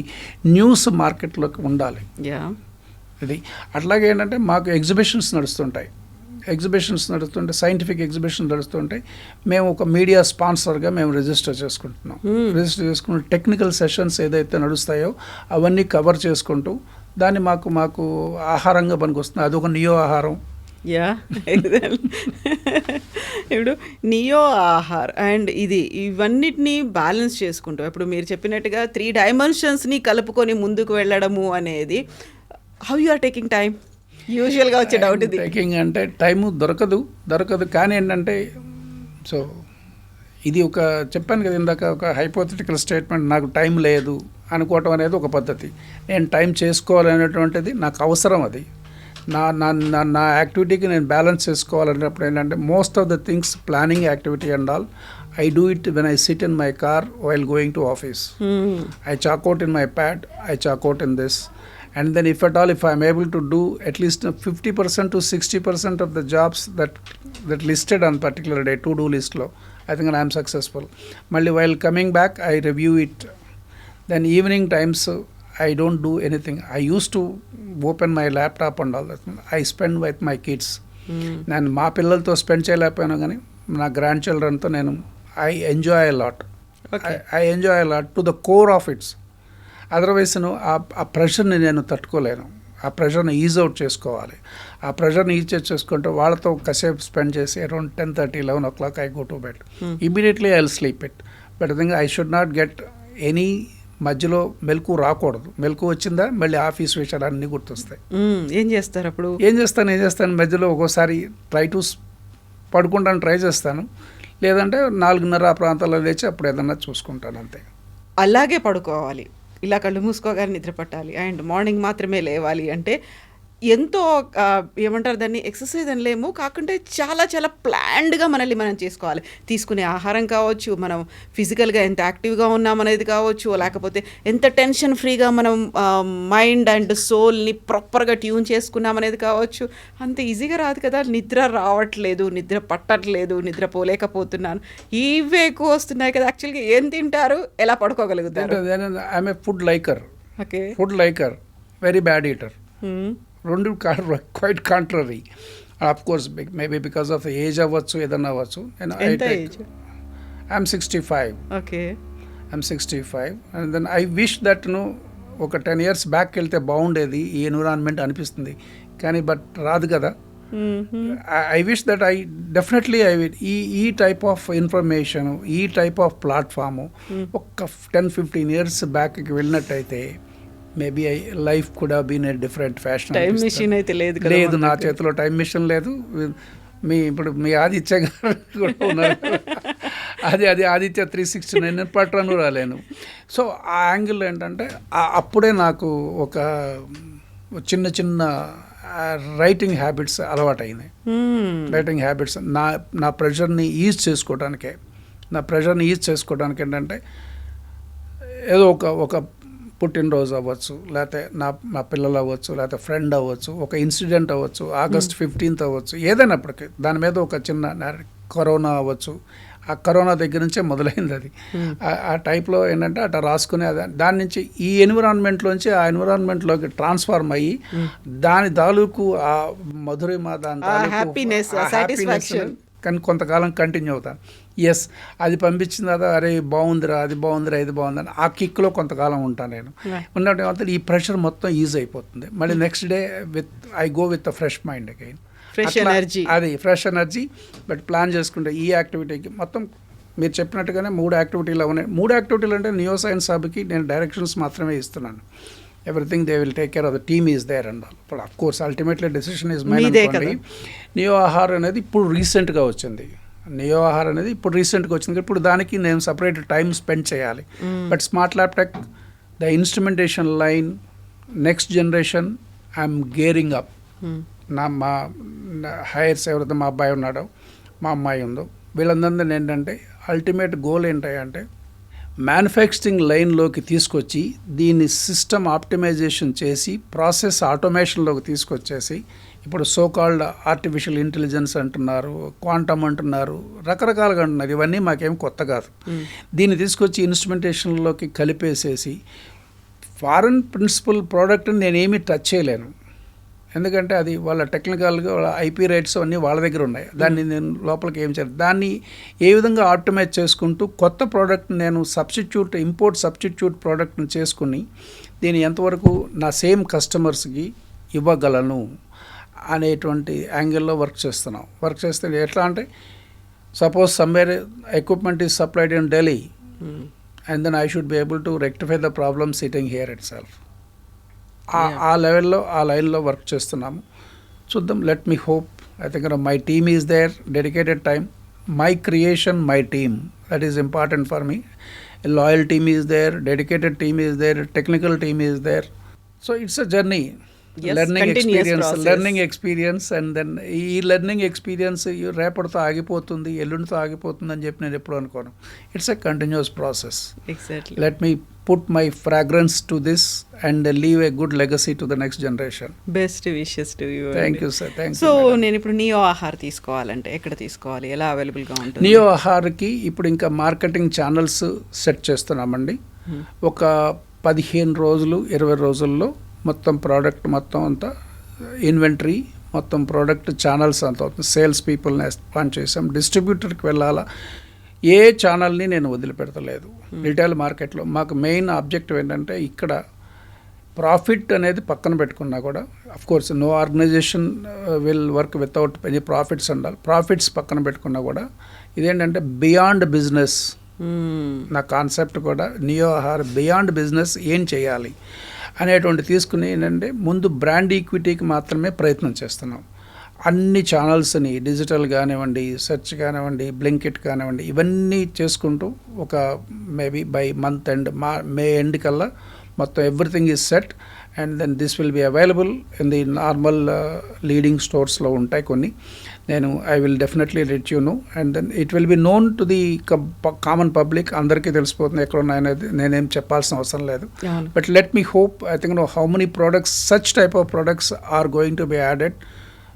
న్యూస్ మార్కెట్లోకి ఉండాలి. ఇది అట్లాగే ఏంటంటే మాకు ఎగ్జిబిషన్స్ నడుస్తుంటాయి. సైంటిఫిక్ ఎగ్జిబిషన్ నడుస్తుంటాయి. మేము ఒక మీడియా స్పాన్సర్గా మేము రిజిస్టర్ చేసుకుంటున్నాం. రిజిస్టర్ చేసుకుని టెక్నికల్ సెషన్స్ ఏదైతే నడుస్తాయో అవన్నీ కవర్ చేసుకుంటూ దాన్ని మాకు ఆహారంగా పనికొస్తుంది. అదొక నియో ఆహారం. ఇప్పుడు నియో ఆహార్ అండ్ ఇవన్నిటిని బ్యాలెన్స్ చేసుకుంటూ ఇప్పుడు మీరు చెప్పినట్టుగా 3 డైమెన్షన్స్ని కలుపుకొని ముందుకు వెళ్ళడము అనేది how you are taking time? యూజువల్గా వచ్చే డౌట్ ఇది. టేకింగ్ అంటే టైము దొరకదు. కానీ ఏంటంటే సో ఇది చెప్పాను కదా ఇందాక, ఒక హైపోథెటికల్ స్టేట్మెంట్. నాకు టైం లేదు అనుకోవటం అనేది ఒక పద్ధతి. నేను టైం చేసుకోవాలనేటువంటిది నాకు అవసరం. అది నా యాక్టివిటీకి నేను బ్యాలెన్స్ చేసుకోవాలనేటప్పుడు ఏంటంటే most of the things planning activity and all I do it when I sit in my car while going to office. I chalk out in my pad, I chalk out in this. And then if I am able to do at least 50% to 60% of the jobs that listed on particular day, to-do list lo, I think I am successful. Malli while coming back, I review it. Then evening times, I don't do anything. I used to open my laptop and all that. I spend with my kids. నేను మా పిల్లలతో spend చేయలేకపోయాను కానీ నా grand చిల్డ్రన్తో నేను I enjoy a lot. I enjoy a lot to the core of it. Otherwise ఆ ప్రెషర్ని నేను తట్టుకోలేను. ఆ ప్రెషర్ని ఈజ్ అవుట్ చేసుకోవాలి. ఆ ప్రెషర్ని ఈజ్ చేసుకుంటే వాళ్ళతో కాసేపు స్పెండ్ చేసి around 10:30, 11 o'clock I go to bed. Immediately I will sleep it. But I think I should not get any మధ్యలో మెలకు రాకూడదు. మెలకు వచ్చిందా మళ్ళీ ఆఫీస్ విషయాలు అన్నీ గుర్తొస్తాయి. ఏం చేస్తారు అప్పుడు? ఏం చేస్తాను మధ్యలో ఒక్కోసారి పడుకుంటాను ట్రై చేస్తాను. లేదంటే 4:30 ఆ ప్రాంతాల్లో లేచి అప్పుడు ఏదన్నా చూసుకుంటాను అంతే. అలాగే పడుకోవాలి, ఇలా కళ్ళు మూసుకోగానే నిద్ర పట్టాలి అండ్ మార్నింగ్ మాత్రమే లేవాలి అంటే ఎంతో ఏమంటారు దాన్ని, ఎక్సర్సైజ్ అనలేము, కాకుంటే చాలా చాలా ప్లాన్డ్గా మనల్ని మనం చేసుకోవాలి. తీసుకునే ఆహారం కావచ్చు, మనం ఫిజికల్గా ఎంత యాక్టివ్గా ఉన్నామనేది కావచ్చు, లేకపోతే ఎంత టెన్షన్ ఫ్రీగా మనం మైండ్ అండ్ సోల్ని ప్రాపర్గా ట్యూన్ చేసుకున్నామనేది కావచ్చు. అంత ఈజీగా రాదు కదా. నిద్ర రావట్లేదు, నిద్ర పట్టట్లేదు, నిద్ర పోలేకపోతున్నాను, ఇవే ఎక్కువ వస్తున్నాయి కదా. యాక్చువల్గా ఏం తింటారు, ఎలా పడుకోగలుగుతారు? I'm a food liker. Okay, food liker, very bad eater. రెండు quite contrary. Of course maybe because of age అవ్వచ్చు, ఏదన్నా అవ్వచ్చు. I'm 65. Okay. I'm 65 and then I wish that ఒక 10 years బ్యాక్ వెళ్తే బాగుండేది ఈ ఎన్విరాన్మెంట్ అనిపిస్తుంది, కానీ బట్ రాదు కదా. I wish that I definitely I will ఈ టైప్ ఆఫ్ ఇన్ఫర్మేషన్, ఈ టైప్ ఆఫ్ ప్లాట్ఫాము ఒక 10-15 years బ్యాక్కి వెళ్ళినట్టయితే మేబీ లైఫ్ కూడా been a different fashion. Time machine అయితే లేదు, నా చేతిలో టైం మిషన్ లేదు. ఇప్పుడు మీ ఆదిత్య గారు కూడా ఉన్నారు, అది ఆదిత్య 369 పట్టను రాలేను. సో ఆ యాంగిల్ ఏంటంటే అప్పుడే నాకు ఒక చిన్న రైటింగ్ హ్యాబిట్స్ అలవాటైనాయి. రైటింగ్ హ్యాబిట్స్ నా ప్రెషర్ని ఈజ్ చేసుకోవడానికే, ఏంటంటే ఏదో ఒక పుట్టినరోజు అవ్వచ్చు, లేకపోతే నా పిల్లలు అవ్వచ్చు, లేకపోతే ఫ్రెండ్ అవ్వచ్చు, ఒక ఇన్సిడెంట్ అవ్వచ్చు, August 15th అవ్వచ్చు, ఏదైనప్పటికీ దాని మీద ఒక చిన్న కరోనా అవ్వచ్చు. ఆ కరోనా దగ్గర నుంచే మొదలైంది అది. ఆ టైప్లో ఏంటంటే అట్లా రాసుకునే దాని నుంచి ఈ ఎన్విరాన్మెంట్లోంచి ఆ ఎన్విరాన్మెంట్లోకి ట్రాన్స్ఫార్మ్ అయ్యి దాని తాలూకు ఆ మధురిమ, దాని హ్యాపీనెస్, సాటిస్ఫాక్షన్ కానీ కొంతకాలం కంటిన్యూ అవుతాను. ఎస్, అది పంపించిన తర్వాత అరే బాగుందిరా, అది బాగుందిరా, ఇది బాగుందని ఆ కిక్లో కొంతకాలం ఉంటాను నేను. ఉన్నట్టు ఈ ప్రెషర్ మొత్తం ఈజ్ అయిపోతుంది. మళ్ళీ next day I go with fresh mind again, అది ఫ్రెష్ ఎనర్జీ. బట్ ప్లాన్ చేసుకుంటే ఈ యాక్టివిటీకి మొత్తం మీరు చెప్పినట్టుగానే 3 యాక్టివిటీలు ఉన్నాయి. 3 యాక్టివిటీలు అంటే నియో సైన్స్ హబ్కి నేను డైరెక్షన్స్ మాత్రమే ఇస్తున్నాను. Everything they will take care of the team is there and all. But of course ultimately decision is mine అనుకోండి. నియో ఆహార్ అనేది ఇప్పుడు రీసెంట్గా వచ్చింది. ఇప్పుడు దానికి నేను సపరేట్ టైం స్పెండ్ చేయాలి. But smart lab tech, the instrumentation line, next generation I'm gearing up. మా హైర్స్ ఎవరైతే మా అబ్బాయి ఉన్నాడో, మా అమ్మాయి ఉందో, వీళ్ళందరినీ ఏంటంటే అల్టిమేట్ గోల్ ఏంటంటే మ్యానుఫ్యాక్చరింగ్ లైన్లోకి తీసుకొచ్చి దీన్ని సిస్టమ్ ఆప్టిమైజేషన్ చేసి ప్రాసెస్ ఆటోమేషన్లోకి తీసుకొచ్చేసి, ఇప్పుడు సోకాల్డ్ ఆర్టిఫిషియల్ ఇంటెలిజెన్స్ అంటున్నారు, క్వాంటమ్ అంటున్నారు, రకరకాలుగా అంటున్నారు. ఇవన్నీ మాకేం కొత్త కాదు. దీన్ని తీసుకొచ్చి ఇన్స్ట్రుమెంటేషన్లోకి కలిపేసేసి ఫారెన్ ప్రిన్సిపల్ ప్రోడక్ట్ని నేనేమీ టచ్ చేయలేను. ఎందుకంటే అది వాళ్ళ టెక్నికల్గా వాళ్ళ ఐపీ రైట్స్ అన్నీ వాళ్ళ దగ్గర ఉన్నాయి. దాన్ని నేను లోపలికి ఏం చేయాలి, దాన్ని ఏ విధంగా ఆప్టిమైజ్ చేసుకుంటూ కొత్త ప్రోడక్ట్ నేను ఇంపోర్ట్ సబ్స్టిట్యూట్ ప్రోడక్ట్ని చేసుకుని దీన్ని ఎంతవరకు నా సేమ్ కస్టమర్స్కి ఇవ్వగలను అనేటువంటి యాంగిల్లో వర్క్ చేస్తే ఎట్లా అంటే, suppose somewhere equipment is supplied in Delhi and then I should be able to rectify the problem sitting here itself. ఆ లెవెల్లో ఆ లైన్లో వర్క్ చేస్తున్నాము. చూద్దాం, let me hope. I think my team is there, dedicated time, my creation, my team, that is important for me. Loyal team is there, dedicated team is there, technical team is there. So it's a journey, learning experience. And then ఈ learning experience రేపటితో ఆగిపోతుంది, ఎల్లుండితో ఆగిపోతుంది అని చెప్పి నేను ఎప్పుడు అనుకోను. It's a continuous process. Let me put my fragrance to this and leave a good legacy to the next generation. Best wishes to you. Thank you sir. Thank you. So నేను ఇప్పుడు నియో ఆహార్ తీసుకోవాలంటే ఎక్కడ తీసుకోవాలి, ఎలా అవైలబుల్గా ఉంటుంది? Neo ఆహార్కి ఇప్పుడు ఇంకా మార్కెటింగ్ ఛానల్స్ సెట్ చేస్తున్నామండి. ఒక 15 రోజులు 20 రోజుల్లో మొత్తం ప్రోడక్ట్ మొత్తం అంతా ఇన్వెంటరీ మొత్తం ప్రోడక్ట్ ఛానల్స్ అంతా సేల్స్ పీపుల్ని ఎక్స్పాండ్ చేసాం. డిస్ట్రిబ్యూటర్కి వెళ్ళాలా, ఏ ఛానల్ని నేను వదిలిపెడతలేదు. రిటైల్ మార్కెట్లో మాకు మెయిన్ ఆబ్జెక్టివ్ ఏంటంటే, ఇక్కడ ప్రాఫిట్ అనేది పక్కన పెట్టుకున్నా కూడా, of course no organisation will work without any profits ఉండాలి. ప్రాఫిట్స్ పక్కన పెట్టుకున్నా కూడా ఇదేంటంటే బియాండ్ బిజినెస్. నా కాన్సెప్ట్ కూడా నియో ఆహార్ బియాండ్ బిజినెస్ ఏం చేయాలి అనేటువంటి తీసుకుని ఏంటంటే, ముందు బ్రాండ్ ఈక్విటీకి మాత్రమే ప్రయత్నం చేస్తున్నాం. అన్ని ఛానల్స్ని డిజిటల్ కానివ్వండి, సెర్చ్ కానివ్వండి, బ్లింకిట్ కానివ్వండి, ఇవన్నీ చేసుకుంటూ ఒక maybe by month end May end కల్లా మొత్తం everything is set. And then this will be available in the normal leading స్టోర్స్లో ఉంటాయి కొన్ని. నేను I will definitely let you know. And then it will be known to the common public. అందరికీ తెలిసిపోతుంది ఎక్కడ ఉన్నాయనేది, నేనేం చెప్పాల్సిన అవసరం లేదు. But let me hope, I think know how many products, such type of products are going to be added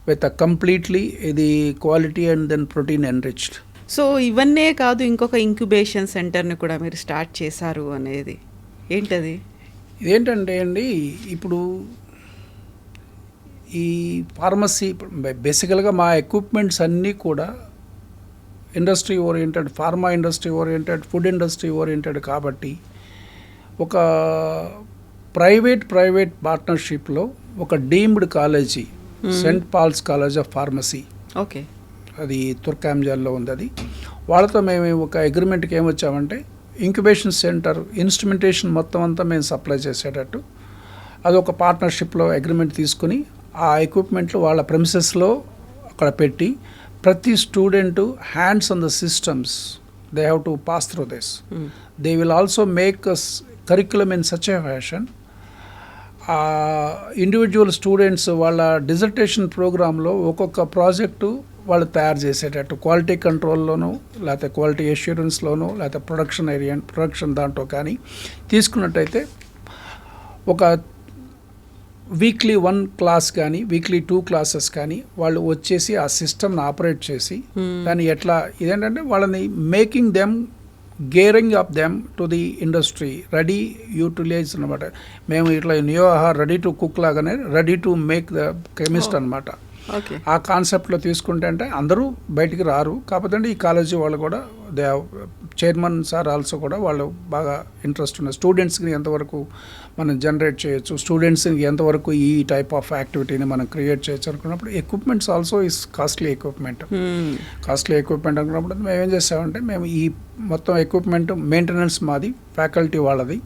with a completely the quality and then protein enriched. So ఇవన్నే కాదు, ఇంకొక ఇంక్యుబేషన్ సెంటర్ని కూడా మీరు స్టార్ట్ చేశారు అనేది ఏంటది? ఇదేంటంటే అండి, ఇప్పుడు ఈ ఫార్మసీ బేసికల్గా మా ఎక్విప్మెంట్స్ అన్నీ కూడా industry oriented, pharma industry oriented, food industry oriented కాబట్టి ఒక ప్రైవేట్ పార్ట్నర్షిప్లో ఒక deemed college Saint Paul's college of pharmacy, okay, అది తుర్కాంజాల్లో ఉంది. అది వాళ్ళతో మేము ఒక అగ్రిమెంట్కి ఏమొచ్చామంటే ఇంక్యుబేషన్ సెంటర్ ఇన్స్ట్రుమెంటేషన్ మొత్తం అంతా మేము సప్లై చేసేటట్టు అదొక పార్ట్నర్షిప్లో అగ్రిమెంట్ తీసుకుని ఆ ఎక్విప్మెంట్లు వాళ్ళ ప్రెమిసెస్లో అక్కడ పెట్టి ప్రతి student hands on the systems they have to pass through this. They will also make curriculum in such a fashion. Individual students వాళ్ళ డిజర్టేషన్ ప్రోగ్రాంలో ఒక్కొక్క ప్రాజెక్టు వాళ్ళు తయారు చేసేటట్టు క్వాలిటీ కంట్రోల్లోనూ లేకపోతే క్వాలిటీ అష్యూరెన్స్లోనూ లేకపోతే ప్రొడక్షన్ దాంట్లో కానీ తీసుకున్నట్టయితే ఒక వీక్లీ 1 క్లాస్ కానీ వీక్లీ 2 క్లాసెస్ కానీ వాళ్ళు వచ్చేసి ఆ సిస్టమ్ని ఆపరేట్ చేసి దాన్ని ఎట్లా ఇదేంటంటే వాళ్ళని making them gearing up them to the industry ready utilise అనమాట. మేము ఇట్లా నియోహా రెడీ టు కుక్ లాగానే ready to make the chemist అనమాట. ఆ కాన్సెప్ట్లో తీసుకుంటే అంటే అందరూ బయటికి రారు, కాకపోతే ఈ కాలేజీ వాళ్ళు కూడా దే చైర్మన్ సార్ ఆల్సో కూడా వాళ్ళు బాగా ఇంట్రెస్ట్ ఉన్నారు. స్టూడెంట్స్కి ఎంతవరకు మనం జనరేట్ చేయొచ్చు, స్టూడెంట్స్కి ఎంతవరకు ఈ టైప్ ఆఫ్ యాక్టివిటీని మనం క్రియేట్ చేయొచ్చు అనుకున్నప్పుడు equipments also is costly equipment అనుకున్నప్పుడు మేము ఏం చేసామంటే మేము ఈ మొత్తం ఎక్విప్మెంట్ మెయింటెనెన్స్ మాది, ఫ్యాకల్టీ వాళ్ళది,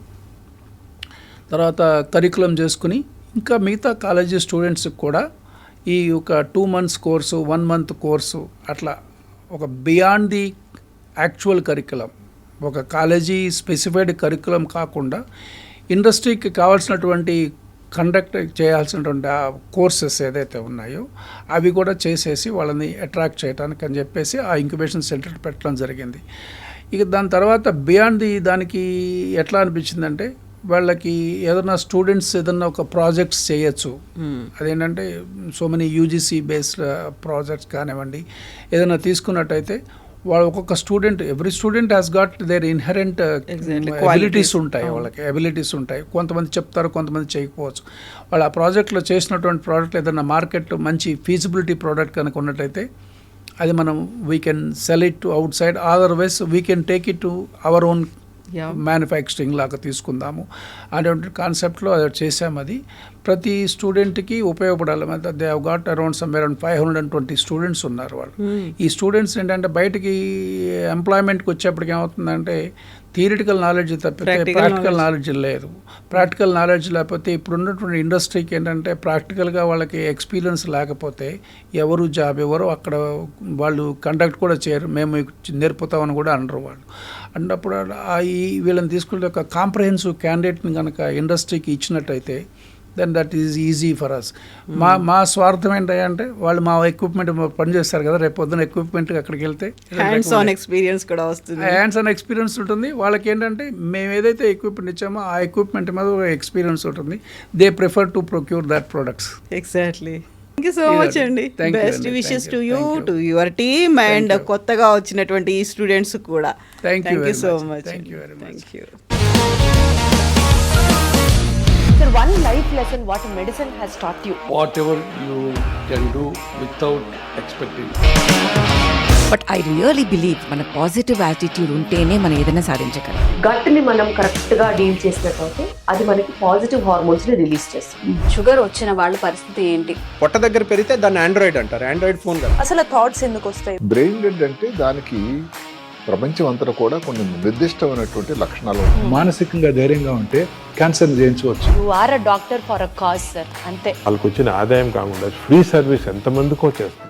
తర్వాత కరికులం చేసుకుని ఇంకా మిగతా కాలేజీ స్టూడెంట్స్కి కూడా ఈ ఒక 2 months కోర్సు 1 month కోర్సు అట్లా ఒక బియాండ్ ది యాక్చువల్ కరికులం, ఒక కాలేజీ స్పెసిఫైడ్ కరికులం కాకుండా ఇండస్ట్రీకి కావాల్సినటువంటి కండక్ట్ చేయాల్సినటువంటి ఆ కోర్సెస్ ఏదైతే ఉన్నాయో అవి కూడా చేసేసి వాళ్ళని అట్రాక్ట్ చేయడానికి అని చెప్పేసి ఆ ఇంక్యుబేషన్ సెంటర్ పెట్టడం జరిగింది. ఇక దాని తర్వాత బియాండ్ ది దానికి ఎట్లా అనిపించిందంటే వాళ్ళకి ఏదైనా స్టూడెంట్స్ ఏదైనా ఒక ప్రాజెక్ట్స్ చేయొచ్చు. అదేంటంటే so many UGC based projects కానివ్వండి ఏదైనా తీసుకున్నట్టయితే వాళ్ళు ఒక్కొక్క student every student has got there inherent abilities ఉంటాయి, వాళ్ళకి ఎబిలిటీస్ ఉంటాయి. కొంతమంది చెప్తారు, కొంతమంది చేయకపోవచ్చు. వాళ్ళు ఆ ప్రాజెక్ట్లో చేసినటువంటి ప్రోడక్ట్ ఏదైనా మార్కెట్ మంచి ఫీజిబిలిటీ ప్రోడక్ట్ కనుక ఉన్నట్టయితే అది మనం we can sell it to out side, otherwise we can take it to our own manufacturing లాగా తీసుకుందాము అనేటువంటి కాన్సెప్ట్లో అది చేసాము. అది ప్రతి స్టూడెంట్కి ఉపయోగపడాలి. They have got around 520 students ఉన్నారు వాళ్ళు. ఈ స్టూడెంట్స్ ఏంటంటే బయటికి ఎంప్లాయ్మెంట్కి వచ్చేప్పటికి ఏమవుతుందంటే థియరిటికల్ నాలెడ్జ్ తప్పితే ప్రాక్టికల్ నాలెడ్జ్ లేదు. ప్రాక్టికల్ నాలెడ్జ్ లేకపోతే ఇప్పుడున్నటువంటి ఇండస్ట్రీకి ఏంటంటే ప్రాక్టికల్గా వాళ్ళకి ఎక్స్పీరియన్స్ లేకపోతే ఎవరు జాబ్ ఎవరు అక్కడ వాళ్ళు కండక్ట్ కూడా చేయరు, మేము నేర్పుతామని కూడా అనరు వాళ్ళు. అన్నప్పుడు ఈ వీళ్ళని తీసుకుంటే ఒక కాంప్రహెన్సివ్ క్యాండిడేట్ని కనుక ఇండస్ట్రీకి ఇచ్చినట్టయితే then that is easy for us. మా స్వార్థం ఏంటంటే వాళ్ళు మా ఎక్విప్మెంట్ పనిచేస్తారు కదా, రేపు పొద్దున ఎక్విప్మెంట్ అక్కడికి వెళ్తే హ్యాండ్స్ ఆన్ ఎక్స్పీరియన్స్ కూడా వస్తుంది, హ్యాండ్స్ ఆన్ ఎక్స్పీరియన్స్ ఉంటుంది. వాళ్ళకి ఏంటంటే మేము ఏదైతే ఎక్విప్మెంట్ ఇచ్చామో ఆ ఎక్విప్మెంట్ మీద ఒక ఎక్స్పీరియన్స్ ఉంటుంది. They prefer to procure that products. Exactly. Thank you so much అండి. Best wishes to you, to your team and కొత్తగా వచ్చినటువంటి ఈ స్టూడెంట్స్ కూడా. Thank you so much. Thank you very much. Sir, one life lesson what medicine has taught you. Whatever you can do without expecting. But I really believe మన positive attitude ఉంటేనే మనం ఏదైనా సాధించగలం. గట్ని మనం కరెక్ట్గా డీల్ చేసినట్లయితే అది మనకి పాజిటివ్ హార్మోన్స్ని రిలీజ్ చేస్తుంది. షుగర్ వచ్చిన వాళ్ళ పరిస్థితి ఏంటి? పొట్ట దగ్గర పెరిగితే దాన్ని ఆండ్రాయిడ్ అంటారు, ఆండ్రాయిడ్ ఫోన్ కదా. అసలు థాట్స్ ఎందుకు వస్తాయి? బ్రెయిన్ డెడ్ అంటే దానికి ప్రపంచం అంతా కూడా కొన్ని నిర్దిష్టమైనటువంటి లక్షణాలు. మానసికంగా ధైర్యంగా ఉంటే క్యాన్సర్ జయించవచ్చు. You are a doctor for a cause sir, అంతే. వాళ్ళకి వచ్చిన ఆదాయం కాకుండా ఫ్రీ సర్వీస్ ఎంతమందికో చేస్తారు.